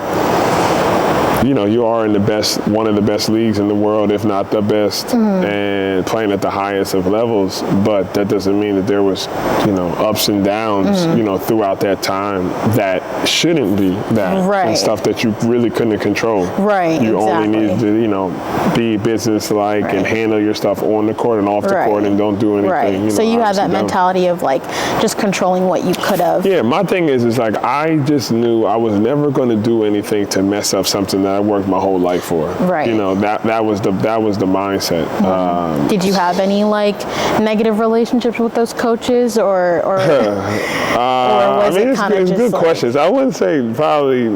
you are in one of the best leagues in the world, if not the best, and playing at the highest of levels. But that doesn't mean that there was, ups and downs, throughout that time that shouldn't be that. Right. And stuff that you really couldn't control. Right. You exactly. only needed to, be business-like and handle your stuff on the court and off the court and don't do anything. Right. So you had that mentality of like just controlling what you could have. Yeah, my thing is like I just knew I was never going to do anything to mess up something that I worked my whole life for. Right. That was the mindset. Did you have any like negative relationships with those coaches, or was it kind of just good like, questions. I wouldn't say probably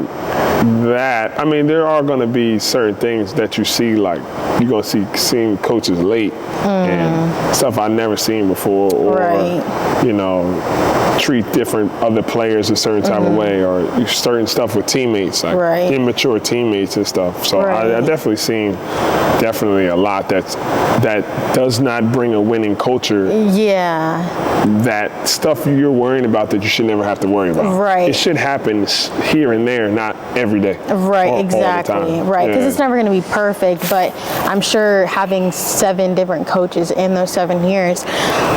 that. I mean, there are going to be certain things that you see, like you're going to seeing coaches late and stuff I never seen before, or treat different other players a certain type of way, or certain stuff with teammates, like immature teammates and stuff. So I definitely seen a lot that does not bring a winning culture. Yeah. That stuff you're worrying about that you should never have to worry about. Right. It should happen here and there, not every day. Right, exactly. Right, because it's never going to be perfect, but I'm sure having 7 different coaches in those 7 years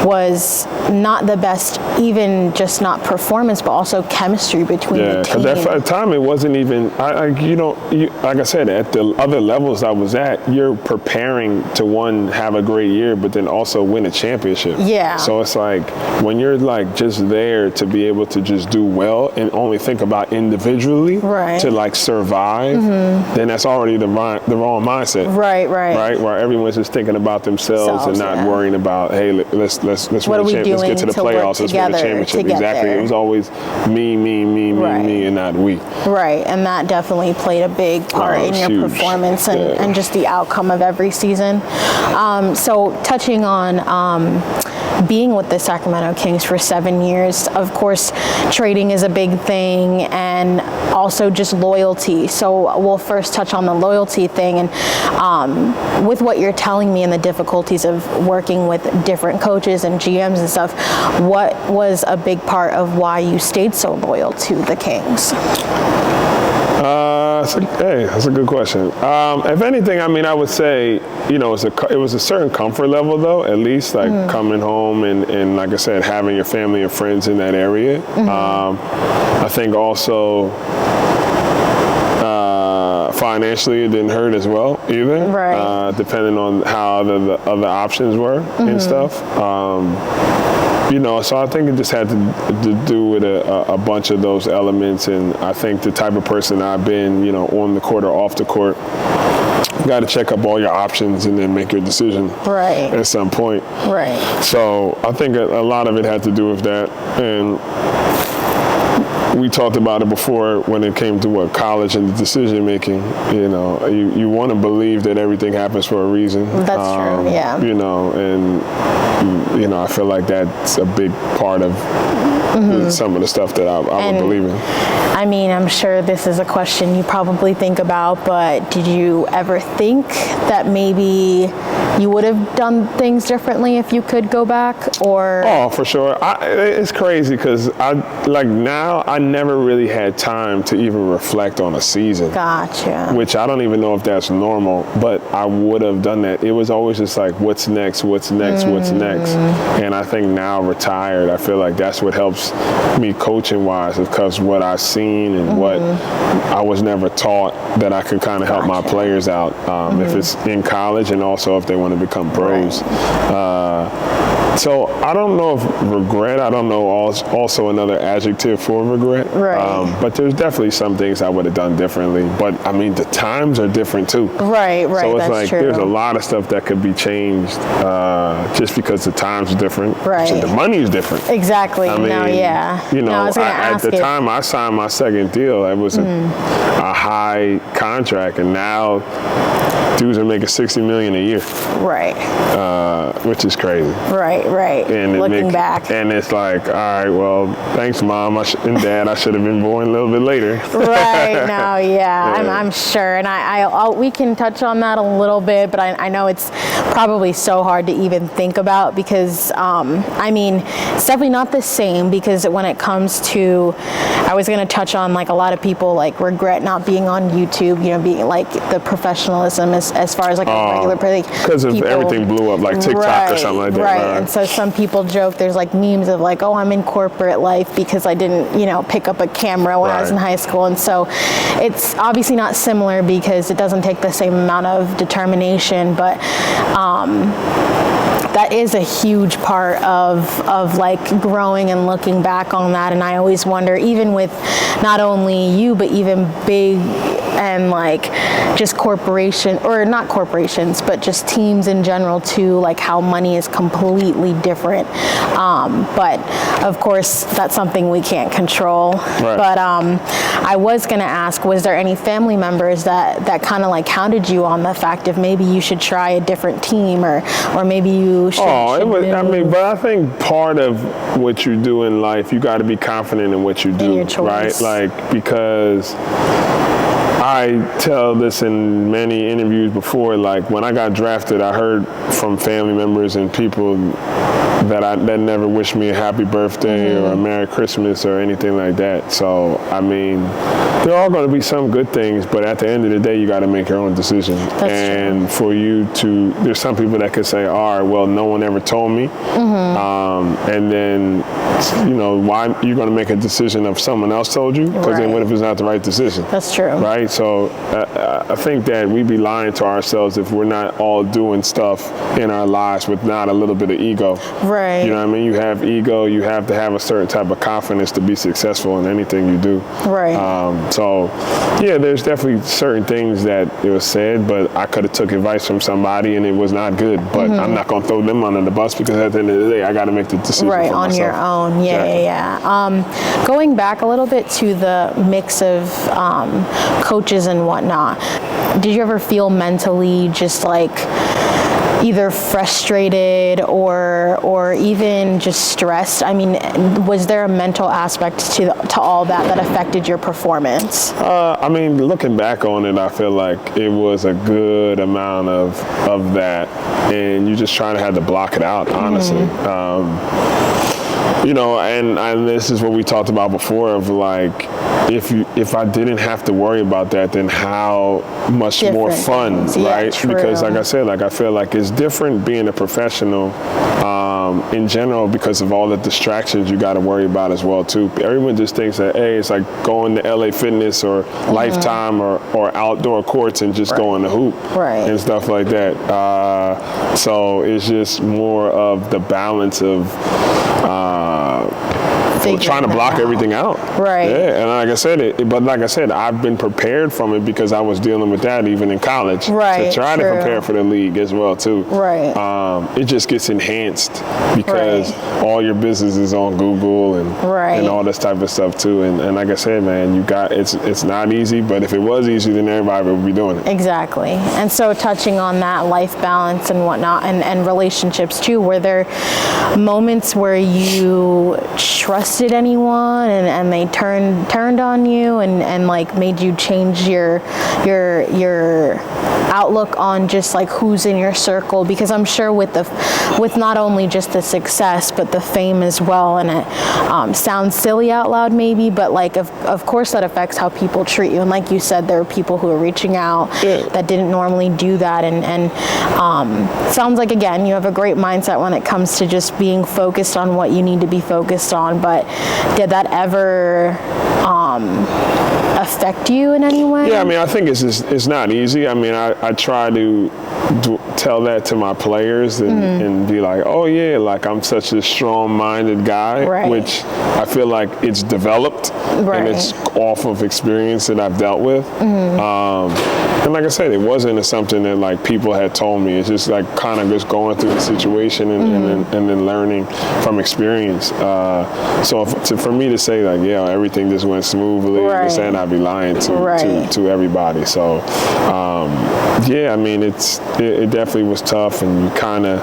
was not the best, even just not performance, but also chemistry between the team. Yeah, because at the time it wasn't even, like I said, at the other levels I was at, you're preparing to have a great year, but then also win a championship. Yeah. So it's like, when you're like just there to be able to just do well and only think about individually to like survive, then that's already the wrong mindset. Right. Where everyone's just thinking about themselves and not worrying about, hey, let's win let's get to the playoffs, let's win the championship. Exactly. It was always me, and not we. Right, and that definitely played a big part in your performance and just the outcome of every season. So touching on being with the Sacramento Kings for 7 years, of course, trading is a big thing, and also just loyalty. So we'll first touch on the loyalty thing, and with what you're telling me and the difficulties of working with different coaches and GMs and stuff, what was a big part of why you stayed so loyal to the Kings? That's a good question. If anything, I mean, I would say, it was a certain comfort level, though, at least, like coming home and, like I said, having your family and friends in that area. I think also financially, it didn't hurt as well either, depending on how the other options were and stuff. So I think it just had to do with a bunch of those elements, and I think the type of person I've been, on the court or off the court, you got to check up all your options and then make your decision at some point. Right. So I think a lot of it had to do with that, and we talked about it before when it came to college and the decision making. You want to believe that everything happens for a reason. That's true. Yeah. And I feel like that's a big part of some of the stuff that I would believe in. I mean, I'm sure this is a question you probably think about, but did you ever think that maybe you would have done things differently if you could go back, or? Oh, for sure. It's crazy because now I never really had time to even reflect on a season. Gotcha. Which I don't even know if that's normal, but I would have done that. It was always just like, what's next? And I think now retired, I feel like that's what helps me coaching wise, because what I've seen and what I was never taught that I could kind of help my players out, if it's in college and also if they want to become pros. So I don't know if regret, I don't know also another adjective for regret. But there's definitely some things I would have done differently. But I mean, the times are different too. Right. So it's that's true. There's a lot of stuff that could be changed just because the times are different. So the money is different. Exactly. I mean, at the time I signed my second deal, it was a high contract, and now dudes are making $60 million a year. which is crazy. Right. And looking back. And it's like, all right, well, thanks, Mom and Dad. I should have been born a little bit later. Right. No, yeah. I'm sure. And we can touch on that a little bit, but I know it's probably so hard to even think about because, I mean, it's definitely not the same because when it comes to, I was going to touch on like a lot of people like regret not being on YouTube, you know, being like the professionalism as far as like a regular person. Because of everything blew up like TikTok or something like that. Right. And so some people joke, there's like memes of like, oh, I'm in corporate life because I didn't, you know, pick up a camera when I was in high school. And so it's obviously not similar because it doesn't take the same amount of determination, but that is a huge part of like growing and looking back on that. And I always wonder, even with not only you, but even big and like just not corporations, but just teams in general too, like how money is completely different. But of course, that's something we can't control. Right. But I was gonna ask, was there any family members that kind of like hounded you on the fact of maybe you should try a different team or maybe you should but I think part of what you do in life, you got to be confident in what you do, in your choice. right? Like, because I tell this in many interviews before, like when I got drafted, I heard from family members and people that never wished me a happy birthday or a Merry Christmas or anything like that. So, I mean, there are going to be some good things, but at the end of the day, you got to make your own decision. That's true. For you to, there's some people that could say, all right, well, no one ever told me. And then, you know, why you're going to make a decision if someone else told you? Because then what if it's not the right decision? That's true. Right? So I think that we'd be lying to ourselves if we're not all doing stuff in our lives with not a little bit of ego. Right. You know what I mean? You have ego, you have to have a certain type of confidence to be successful in anything you do. Right. So, yeah, there's definitely certain things that it was said, but I could have took advice from somebody and it was not good. But I'm not going to throw them under the bus because at the end of the day, I got to make the decision for myself. On your own. Yeah. Going back a little bit to the mix of coaches and whatnot, did you ever feel mentally just like either frustrated or even just stressed? I mean, was there a mental aspect to all that affected your performance? I mean, looking back on it, I feel like it was a good amount of that, and you just trying to have to block it out, honestly. You know, and this is what we talked about before of like, if I didn't have to worry about that, then how much more fun, right? True. Because like I said, like I feel like it's different being a professional in general because of all the distractions you got to worry about as well too. Everyone just thinks that, hey, it's like going to LA Fitness or Lifetime or outdoor courts and just going to hoop and stuff like that. So it's just more of the balance of trying to block everything out. Right. Yeah, and like I said, I've been prepared from it because I was dealing with that even in college. Right. To try to prepare for the league as well too. Right. It just gets enhanced because all your business is on Google and all this type of stuff too. And like I said, man, it's not easy, but if it was easy, then everybody would be doing it. Exactly. And so touching on that life balance and whatnot and relationships too, were there moments where you trusted anyone and they turned on you and like made you change your outlook on just like who's in your circle? Because I'm sure with not only just the success but the fame as well, and it sounds silly out loud maybe, but like of course that affects how people treat you. And like you said, there are people who are reaching out that didn't normally do that, and sounds like again you have a great mindset when it comes to just being focused on what you need to be focused on. But did that ever affect you in any way? Yeah, I mean, I think it's not easy. I mean, I try to tell that to my players and be like, oh yeah, like I'm such a strong-minded guy, which I feel like it's developed and it's off of experience that I've dealt with. And like I said, it wasn't something that like people had told me. It's just like kind of just going through the situation and then learning from experience. So for me to say like, yeah, everything just went smoothly, saying I'd be lying to everybody. So yeah, I mean, it definitely was tough, and you kind of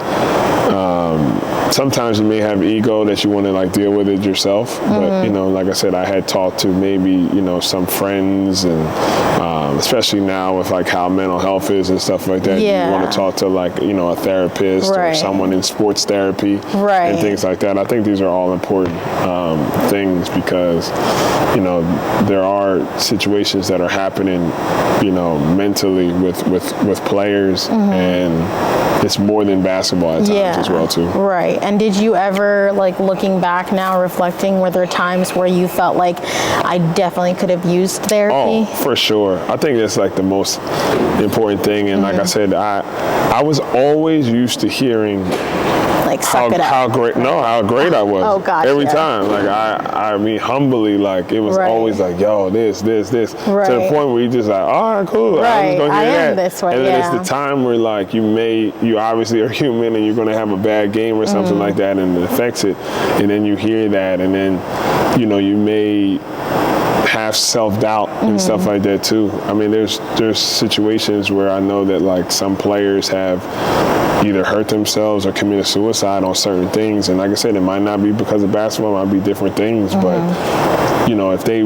sometimes you may have ego that you want to like deal with it yourself, but you know, like I said, I had talked to maybe, you know, some friends, and especially now with like how mental health is and stuff like that, you want to talk to like, you know, a therapist or someone in sports therapy and things like that. I think these are all important things, because, you know, there are situations that are happening, you know, mentally with players, and it's more than basketball at times as well too. Right. And did you ever, like, looking back now, reflecting, were there times where you felt like I definitely could have used therapy? Oh, for sure. I think that's like the most important thing. And like I said, I was always used to hearing like how great I was. Oh gosh, every time. Like I mean, humbly, like it was always like, yo, this. To the point where you just like, all right, cool. I'm just gonna hear that. This way, and then it's the time where like you obviously are human and you're gonna have a bad game or something like that, and it affects it. And then you hear that, and then, you know, you may have self-doubt and stuff like that too. I mean, there's situations where I know that like some players have either hurt themselves or committed suicide on certain things, and like I said, it might not be because of basketball, it might be different things, but you know, if they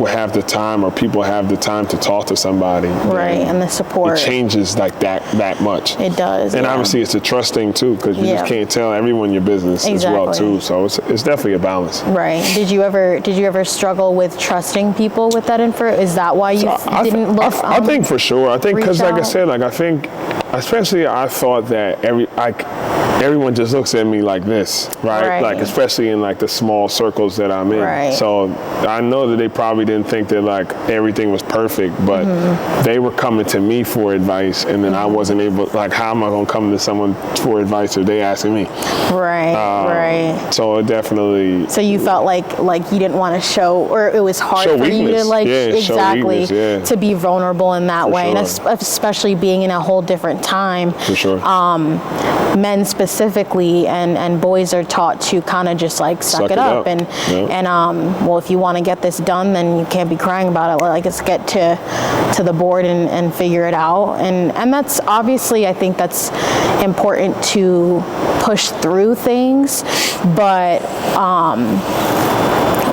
have the time, or people have the time to talk to somebody, and the support, it changes like that much. It does. And obviously it's a trust thing too, because you just can't tell everyone your business as well too, so it's definitely a balance. Right. Did you ever struggle with trusting people with that info? Is that why you didn't look? I think for sure. I think because like I said, like I think especially I thought that everyone just looks at me like this, right? Like especially in like the small circles that I'm in. So I know that they probably didn't think that like everything was perfect, but they were coming to me for advice, and then I wasn't able, like, how am I going to come to someone for advice if they asking me? So it definitely. So you felt like you didn't want to show, or it was hard for you to like to be vulnerable in that way, and especially being in a whole different time. For sure. Men specifically and boys are taught to kind of just like suck it up. And well, if you want to get this done, then you can't be crying about it. Like, let's get to the board and figure it out. And that's obviously, I think that's important to push through things, but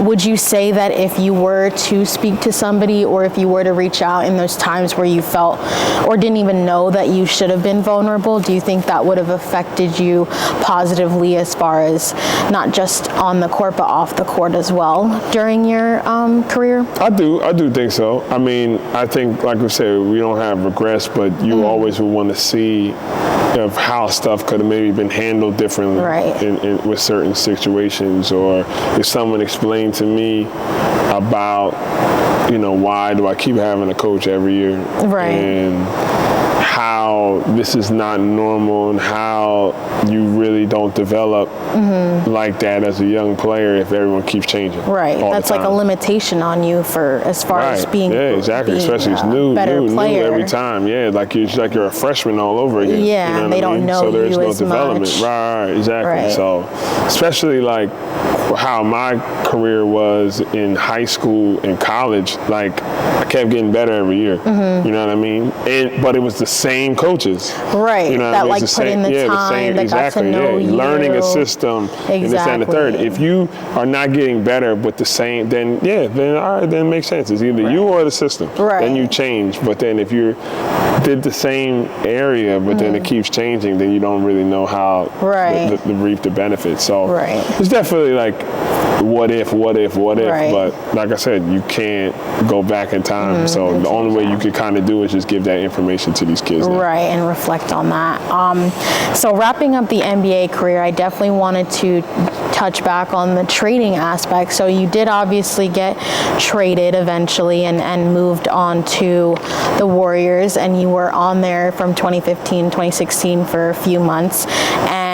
would you say that if you were to speak to somebody, or if you were to reach out in those times where you felt or didn't even know that you should have been vulnerable, do you think that would have affected you positively as far as not just on the court but off the court as well during your career? I do think so. I mean, I think, like we said, we don't have regrets, but you always would want to see of how stuff could have maybe been handled differently with certain situations, or if someone explained to me about, you know, why do I keep having a coach every year, and how this is not normal, and how you really don't develop like that as a young player if everyone keeps changing. That's like a limitation on you for as far as being especially it's new every time. Like you're a freshman all over again. You know and they don't know so there's you no as development. Much. Exactly. So especially like how my career was in high school and college, like I kept getting better every year. You know what I mean? But it was the same coaches. You know, that like put in the time, that got to know you. Learning a system, and this and the third. If you are not getting better with the same, then all right, then it makes sense. It's either you or the system. Then you change. But then if you did the same area, but then it keeps changing, then you don't really know how to reap the benefits. So it's definitely like what if, but like I said, you can't go back in time. So the only way you could kind of do is just give that information to these kids now. And reflect on that. So wrapping up the NBA career, I definitely wanted to touch back on the trading aspect. So you did obviously get traded eventually and moved on to the Warriors, and you were on there from 2015, 2016 for a few months.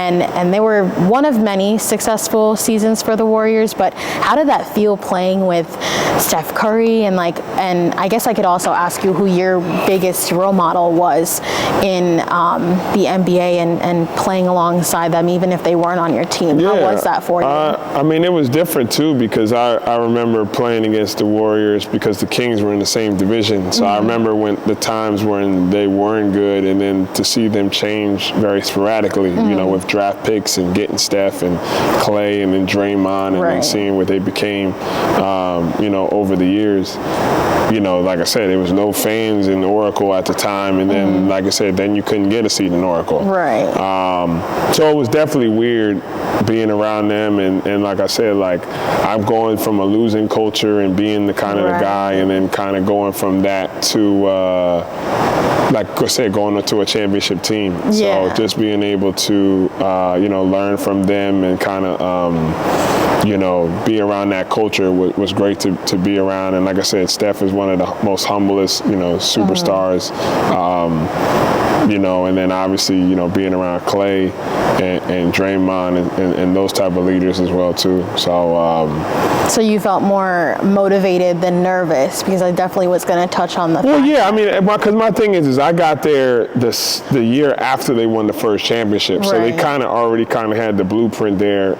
And they were one of many successful seasons for the Warriors, but how did that feel playing with Steph Curry? And I guess I could also ask you who your biggest role model was in the NBA and playing alongside them, even if they weren't on your team. How was that for you? I mean, it was different too, because I remember playing against the Warriors because the Kings were in the same division. So I remember when the times when they weren't good, and then to see them change very sporadically, you know, with draft picks and getting Steph and Clay and then Draymond and then seeing what they became, over the years. Like I said, there was no fans in Oracle at the time, and then, like I said, then you couldn't get a seat in Oracle. Right. So it was definitely weird being around them, and like I said, like I'm going from a losing culture and being the kind of the guy, and then kind of going from that to, like I said, going into a championship team. So just being able to, learn from them and kind of, be around that culture was great to be around. And like I said, Steph is one of the most humblest, superstars. And then obviously, being around Clay and Draymond and those type of leaders as well too. So you felt more motivated than nervous, because I definitely was going to touch on the Well, yeah, I mean, because my thing is I got there the year after they won the first championship, so they kind of already had the blueprint there.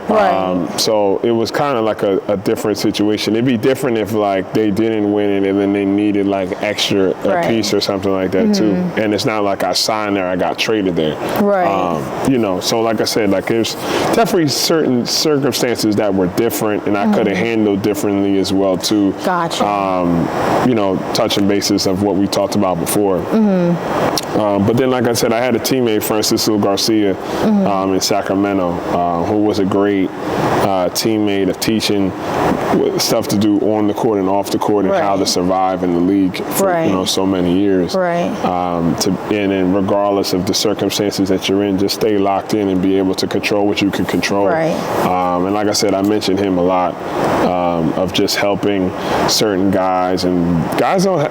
So it was kind of like a different situation. It'd be different if like they didn't win it and then they needed like extra a piece or something like that too. And it's not like I signed there, I got traded there. So like I said, like there's definitely certain circumstances that were different, and I could have handled differently as well too. Gotcha. Touching bases of what we talked about before. But then, like I said, I had a teammate, Francisco Garcia, in Sacramento, who was a great teammate of teaching stuff to do on the court and off the court, and how to survive in the league for so many years. And then regardless of the circumstances that you're in, just stay locked in and be able to control what you can control. And like I said, I mentioned him a lot, of just helping certain guys, and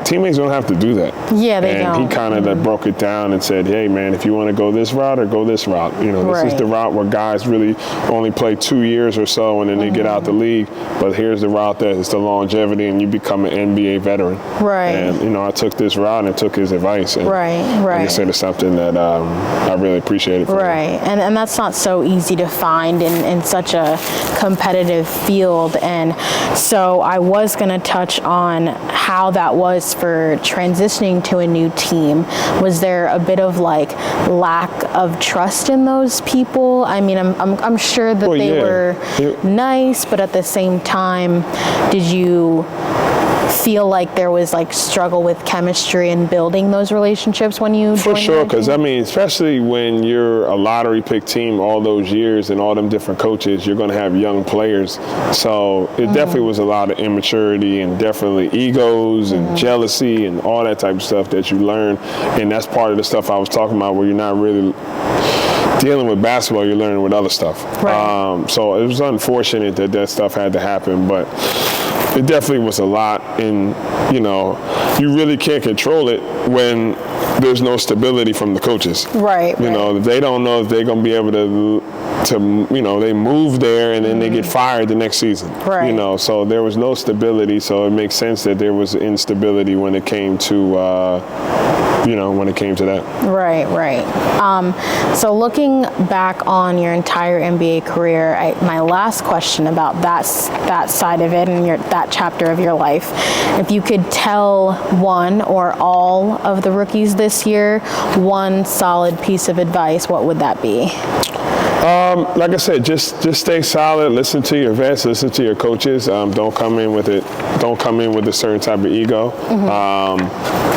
teammates don't have to do that. Yeah, they don't. And he kind of broke it down and said, hey man, if you want to go this route or go this route, this is the route where guys really only play 2 years or so and then they get out the league, but here's the route that is the longevity and you become an NBA veteran. And I took this route and took his advice, and like I said, it's something that I really appreciated from him. And that's not so easy to find in such a competitive field. And so I was going to touch on how that was for transitioning to a new team. Was there a bit of like lack of trust in those people? I mean, I'm sure that they were nice, but at the same time, did you feel like there was like struggle with chemistry and building those relationships when you joined? For sure, because I mean, especially when you're a lottery pick team all those years and all them different coaches, you're going to have young players. So it definitely was a lot of immaturity and definitely egos and jealousy and all that type of stuff that you learn. And that's part of the stuff I was talking about, where you're not really dealing with basketball, you're learning with other stuff. So it was unfortunate that stuff had to happen, but it definitely was a lot, and you really can't control it when there's no stability from the coaches. They don't know if they're going to be able to they move there and then they get fired the next season. So there was no stability, so it makes sense that there was instability when it came to that. So looking back on your entire NBA career, my last question about that side of it and that chapter of your life, if you could tell one or all of the rookies this year one solid piece of advice, what would that be? Like I said, just stay solid. Listen to your vets. Listen to your coaches. Don't come in with a certain type of ego.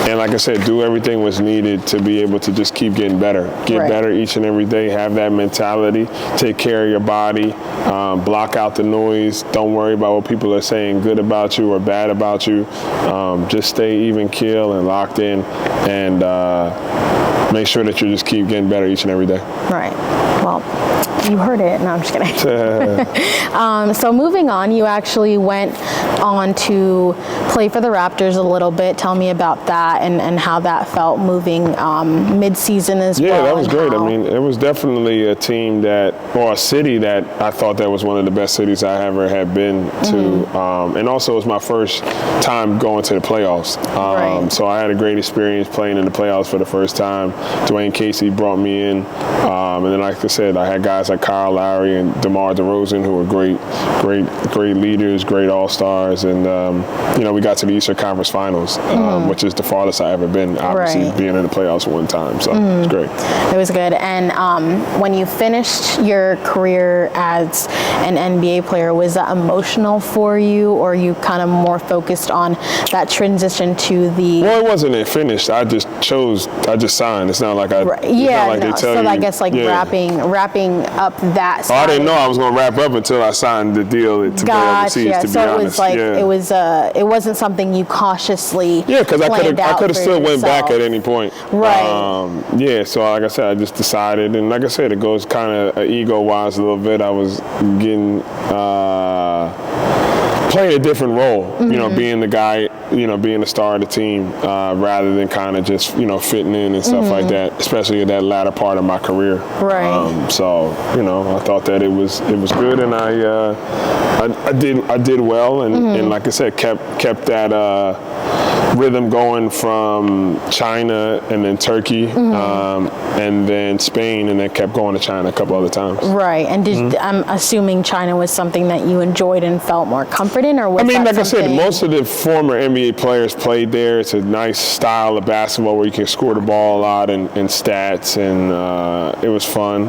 And like I said, do everything what's needed to be able to just keep getting better. Get better each and every day. Have that mentality. Take care of your body. Block out the noise. Don't worry about what people are saying good about you or bad about you. Just stay even keel and locked in, and make sure that you just keep getting better each and every day. Well, you heard it. No, I'm just kidding. So moving on, you actually went on to play for the Raptors a little bit. Tell me about that and how that felt moving mid-season as well. Yeah, that was great. I mean, it was definitely a team or a city that I thought that was one of the best cities I ever had been to. And also it was my first time going to the playoffs. So I had a great experience playing in the playoffs for the first time. Dwayne Casey brought me in. And then like I said, said, I had guys like Kyle Lowry and DeMar DeRozan who were great leaders, great all-stars, and we got to the Eastern Conference Finals, which is the farthest I ever been. Obviously, being in the playoffs one time, so it was great. It was good. And when you finished your career as an NBA player, was that emotional for you, or you kind of more focused on that transition to the? Well, it wasn't finished. I just signed. It's not like I. Right. Yeah. Like they tell so you, I guess wrapping up that. Oh, I didn't know I was going to wrap up until I signed the deal to play overseas. To be honest, so it wasn't something you cautiously. Yeah, because I could have still went back at any point. Right. So like I said, I just decided, and like I said, it goes kind of ego-wise a little bit. I was getting playing a different role, being the guy, being the star of the team, rather than kind of just, fitting in and stuff like that, especially in that latter part of my career. Right. So, I thought that it was good, and I did well, and like I said, kept that rhythm going from China and then Turkey, and then Spain, and then kept going to China a couple other times. Right. And I'm assuming China was something that you enjoyed and felt more comfort in, or was like I said, most of the former NBA players played there. It's a nice style of basketball where you can score the ball a lot and stats, and it was fun.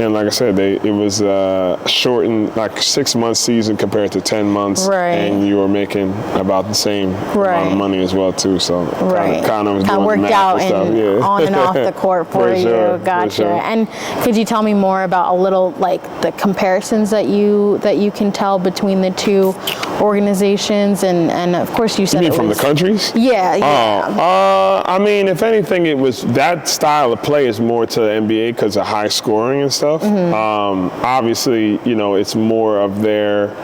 And like I said, it was a shortened, 6-month season compared to 10 months, and you were making about the same amount of money as well too. So kind of worked out on and off the court for you. Sure, gotcha. sure. And could you tell me more about a little the comparisons that you can tell between the two organizations, and of course you said you mean from the countries? Yeah. I mean, if anything, it was that style of play is more to the NBA because of high scoring and stuff. Obviously, it's more of their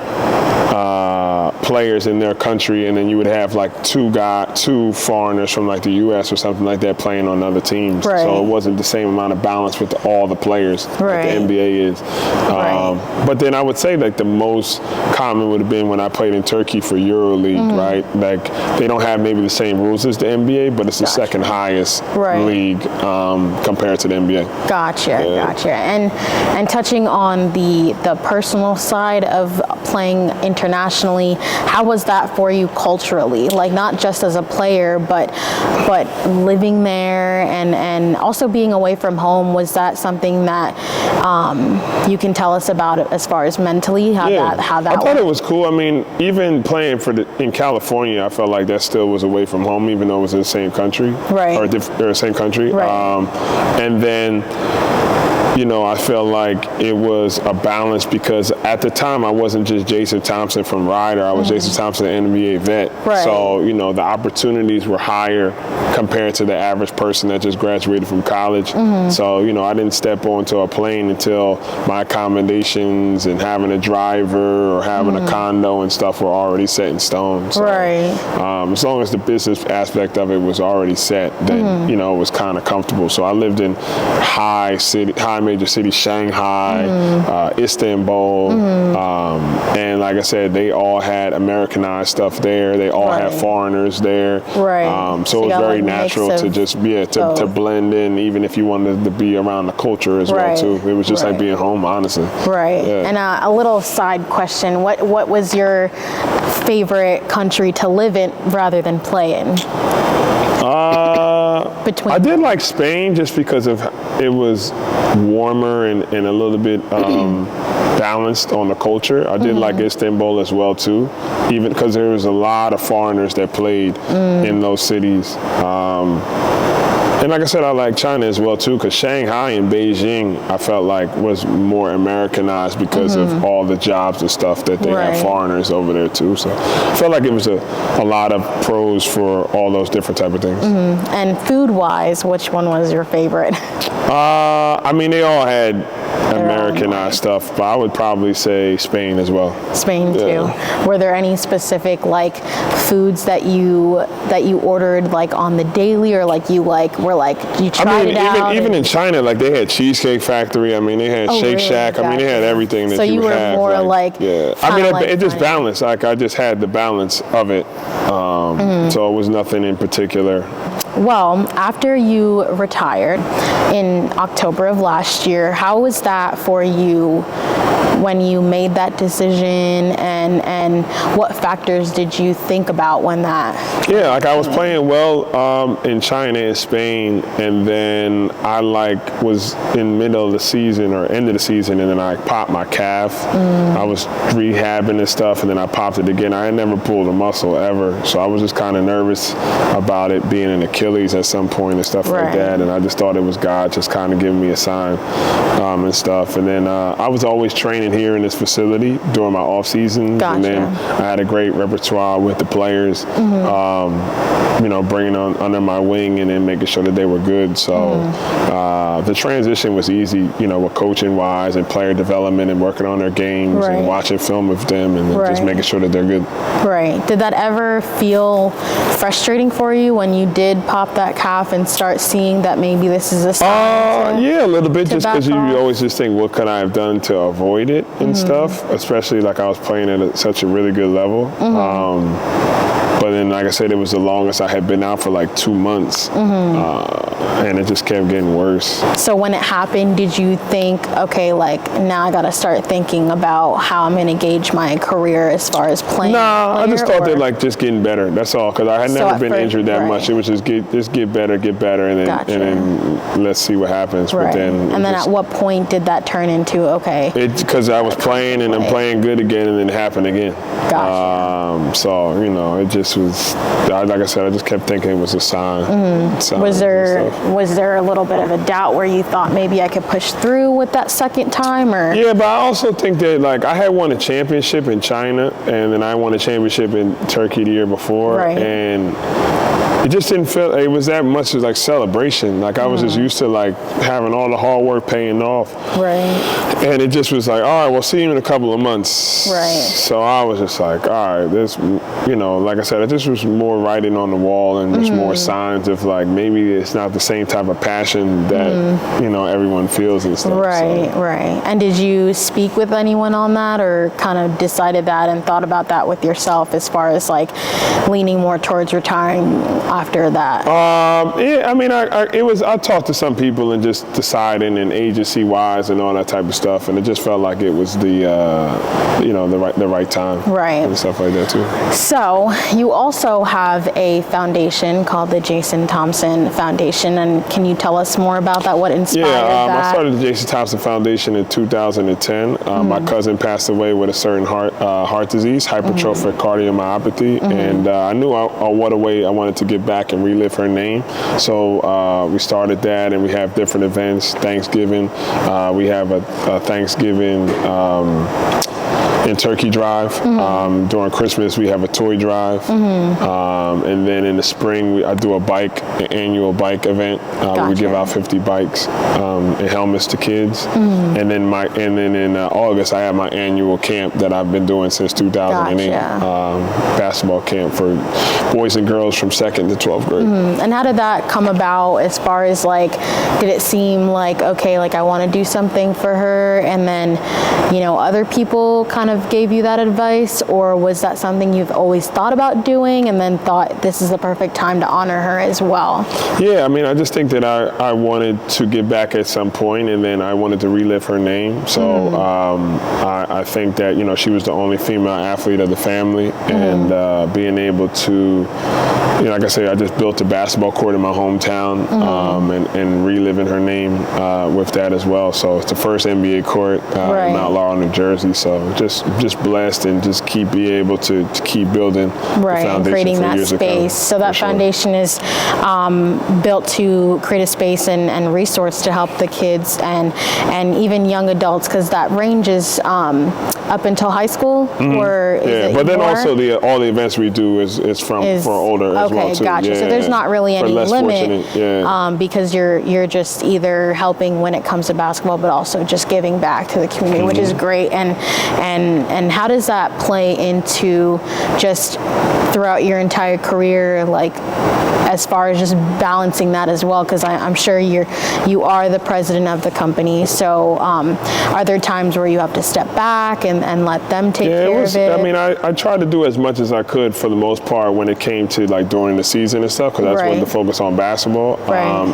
players in their country, and then you would have two foreigners from the U.S. or something like that playing on other teams. Right. So it wasn't the same amount of balance with all the players that the NBA is. But then I would say the most common would have been when I played in Turkey for EuroLeague, right? They don't have maybe the same rules as the NBA, but it's the second highest league compared to the NBA. Gotcha. And touching on the personal side of playing internationally, how was that for you culturally? Not just as a player, but living there and also being away from home. Was that something that you can tell us about it as far as mentally how that I thought it was cool. I mean, even playing in California, I felt like that still was away from home, even though it was in the same country, or same country. And then I felt like it was a balance because at the time I wasn't just Jason Thompson from Ryder. I was Jason Thompson, an NBA vet. So, the opportunities were higher compared to the average person that just graduated from college. So, I didn't step onto a plane until my accommodations and having a driver or having a condo and stuff were already set in stone. So, as long as the business aspect of it was already set, then, it was kind of comfortable. So I lived in high major cities, Shanghai, Istanbul, and like I said, they all had Americanized stuff there. They all had foreigners there. So it was very natural to just to blend in, even if you wanted to be around the culture as well too. It was just like being home, honestly. And a little side question: what was your favorite country to live in rather than play in? I did like Spain just because it was warmer and a little bit balanced on the culture. I did like Istanbul as well too, even because there was a lot of foreigners that played in those cities. And like I said, I like China as well too, because Shanghai and Beijing, I felt like was more Americanized because of all the jobs and stuff that they have foreigners over there too. So I felt like it was a lot of pros for all those different type of things. And food-wise, which one was your favorite? I mean, they all had Americanized stuff, but I would probably say Spain as well. Spain too. Were there any specific foods that you ordered on the daily, or you tried it out? Even in China, they had Cheesecake Factory. I mean, they had Shake Shack. I mean, they had everything that you would have. So you were more I mean, it just balanced. I just had the balance of it. So it was nothing in particular. Well, after you retired in October of last year, how was that for you when you made that decision, and what factors did you think about when that? Yeah, like I was playing well in China and Spain, and then I was in middle of the season or end of the season, and then I popped my calf. I was rehabbing and stuff, and then I popped it again. I had never pulled a muscle ever, so I was just kind of nervous about it being an Achilles at some point and stuff like that, and I just thought it was God just kind of giving me a sign and stuff. And then I was always training here in this facility during my off season, and then I had a great repertoire with the players, bringing on under my wing and then making sure that they were good. So the transition was easy, with coaching wise and player development and working on their games and watching film of them and just making sure that they're good. Right. Did that ever feel frustrating for you when you did pop that calf and start seeing that maybe this is a sign? Yeah, a little bit, just because you always just think, what could I have done to avoid it and stuff, especially like I was playing at such a really good level. But then, like I said, it was the longest I had been out for like 2 months, and it just kept getting worse. So when it happened, did you think, okay, like now I got to start thinking about how I'm going to gauge my career as far as playing? Nah, I just thought that just getting better. That's all, because I had never been injured that much. It was just get better, and then let's see what happens. But then at what point did that turn into okay? Because I was playing and then playing good again, and then it happened again. Gotcha. So it just was, like I said, I just kept thinking it was a sign. Was there a little bit of a doubt where you thought maybe I could push through with that second time, or? Yeah, but I also think that I had won a championship in China, and then I won a championship in Turkey the year before, and it just didn't feel it was that much as celebration. I was just used to having all the hard work paying off. And it just was all right, we'll see you in a couple of months. So I was just all right, this, like I said, it just was more writing on the wall and just more signs of maybe it's not the same type of passion that, everyone feels and stuff. And did you speak with anyone on that, or kind of decided that and thought about that with yourself as far as leaning more towards retiring after that? Yeah, I mean, I talked to some people and just deciding, and agency wise and all that type of stuff, and it just felt like it was the right time, and stuff like that too. So you also have a foundation called the Jason Thompson Foundation, and can you tell us more about that? What inspired that? I started the Jason Thompson Foundation in 2010. My cousin passed away with a certain heart disease, hypertrophic cardiomyopathy, and I knew what a way I wanted to give back and relive her name. So we started that, and we have different events. Thanksgiving, we have a Thanksgiving and turkey drive. During Christmas, we have a toy drive. And then in the spring, I do an annual bike event. We give out 50 bikes and helmets to kids. And then in August, I have my annual camp that I've been doing since 2008. Basketball camp for boys and girls from 2nd to 12th grade. And how did that come about as far as did it seem okay, I want to do something for her, and then, other people kind of gave you that advice, or was that something you've always thought about doing and then thought this is the perfect time to honor her as well? Yeah, I mean, I just think that I wanted to give back at some point, and then I wanted to relive her name. So I think that, she was the only female athlete of the family, and being able to, like I said, I just built a basketball court in my hometown, and reliving her name with that as well. So it's the first NBA court in Mount Laurel, New Jersey. So just blessed, and just be able to keep building the foundation creating for that years space. So that foundation is built to create a space and resource to help the kids and even young adults, because that ranges up until high school, or is it but then more? also all the events we do is for older as well too. Gotcha. So there's not really any limit, because you're just either helping when it comes to basketball, but also just giving back to the community, which is great. And how does that play into just throughout your entire career, like as far as just balancing that as well? Because I'm sure you are the president of the company. So are there times where you have to step back and let them take care of it? I mean, I tried to do as much as I could for the most part when it came to like during the season and stuff, because that's what the focus on basketball.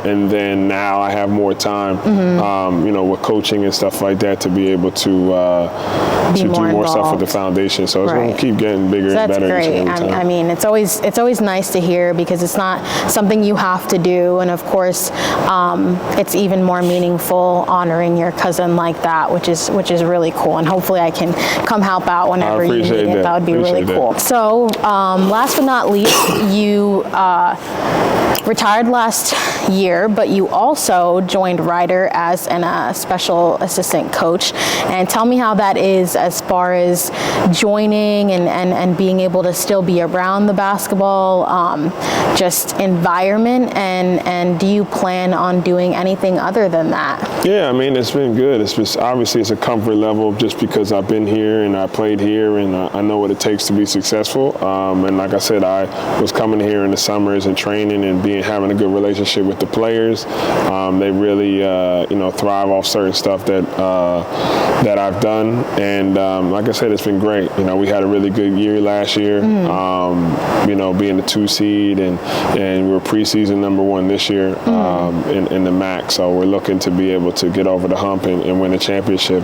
And then now I have more time, you know, with coaching and stuff like that, to be able to do more stuff with the foundation. So it's going to keep getting bigger and better. That's great. I mean, it's always nice to hear, because it's not something you have to do, and of course, it's even more meaningful honoring your cousin like that, which is really cool. And hopefully, I can come help out whenever you need it. That would be really cool. So, last but not least, you retired last year, but you also joined Ryder as a special assistant coach. And tell me how that is as far as joining and being able to still be around the basketball just environment, and do you plan on doing anything other than that? Yeah, I mean, it's been good. It's just, obviously it's a comfort level just because I've been here and I played here, and I know what it takes to be successful. And like I said, I was coming here in the summers and training and having a good relationship with the players. They really you know, thrive off certain stuff that I've done, and like I said, it's been great. You know, we had a really good year last year. You know, being the 2 seed, and we're preseason number 1 this year in the MAC. So we're looking to be able to get over the hump and win a championship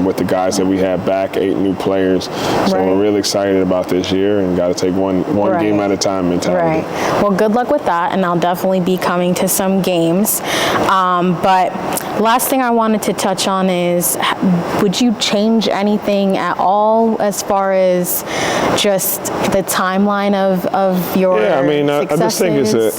with the guys that we have back, 8 new players. So we're really excited about this year, and got to take one game at a time mentality. Well, good luck with that, and I'll definitely be coming to some games. But last thing I wanted to touch on is, would you change anything at all as far as just the timeline of your I mean, I just think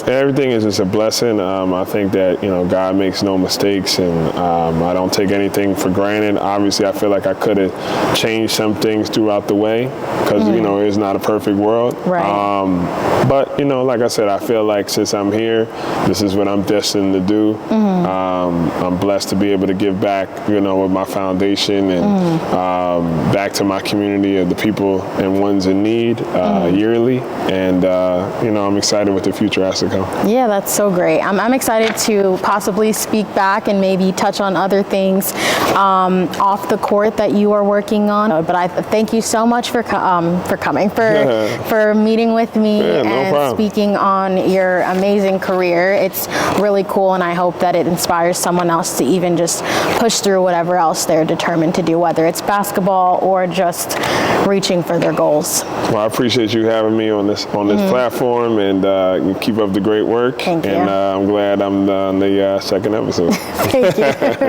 everything is just a blessing. I think that, you know, God makes no mistakes, and I don't take anything for granted. Obviously, I feel like I could have changed some things throughout the way, because, you know, it's not a perfect world. But, you know, like I said, I feel like since I'm here, this is what I'm destined to do. I'm blessed to be able to give back, you know, with my foundation, and back to my community of the people and ones in need yearly. And, you know, I'm excited what the future has to come. Yeah, that's so great. I'm excited to possibly speak back and maybe touch on other things off the court that you are working on. But I thank you so much for coming, for meeting with me and speaking on your amazing career. It's really cool, and I hope that it inspires someone else to even just push through whatever else they're determined to do, whether it's basketball or just reaching for their goals. Well, I appreciate you having me on this platform, and you keep up the great work. Thank you. And I'm glad I'm on the second episode. Thank you.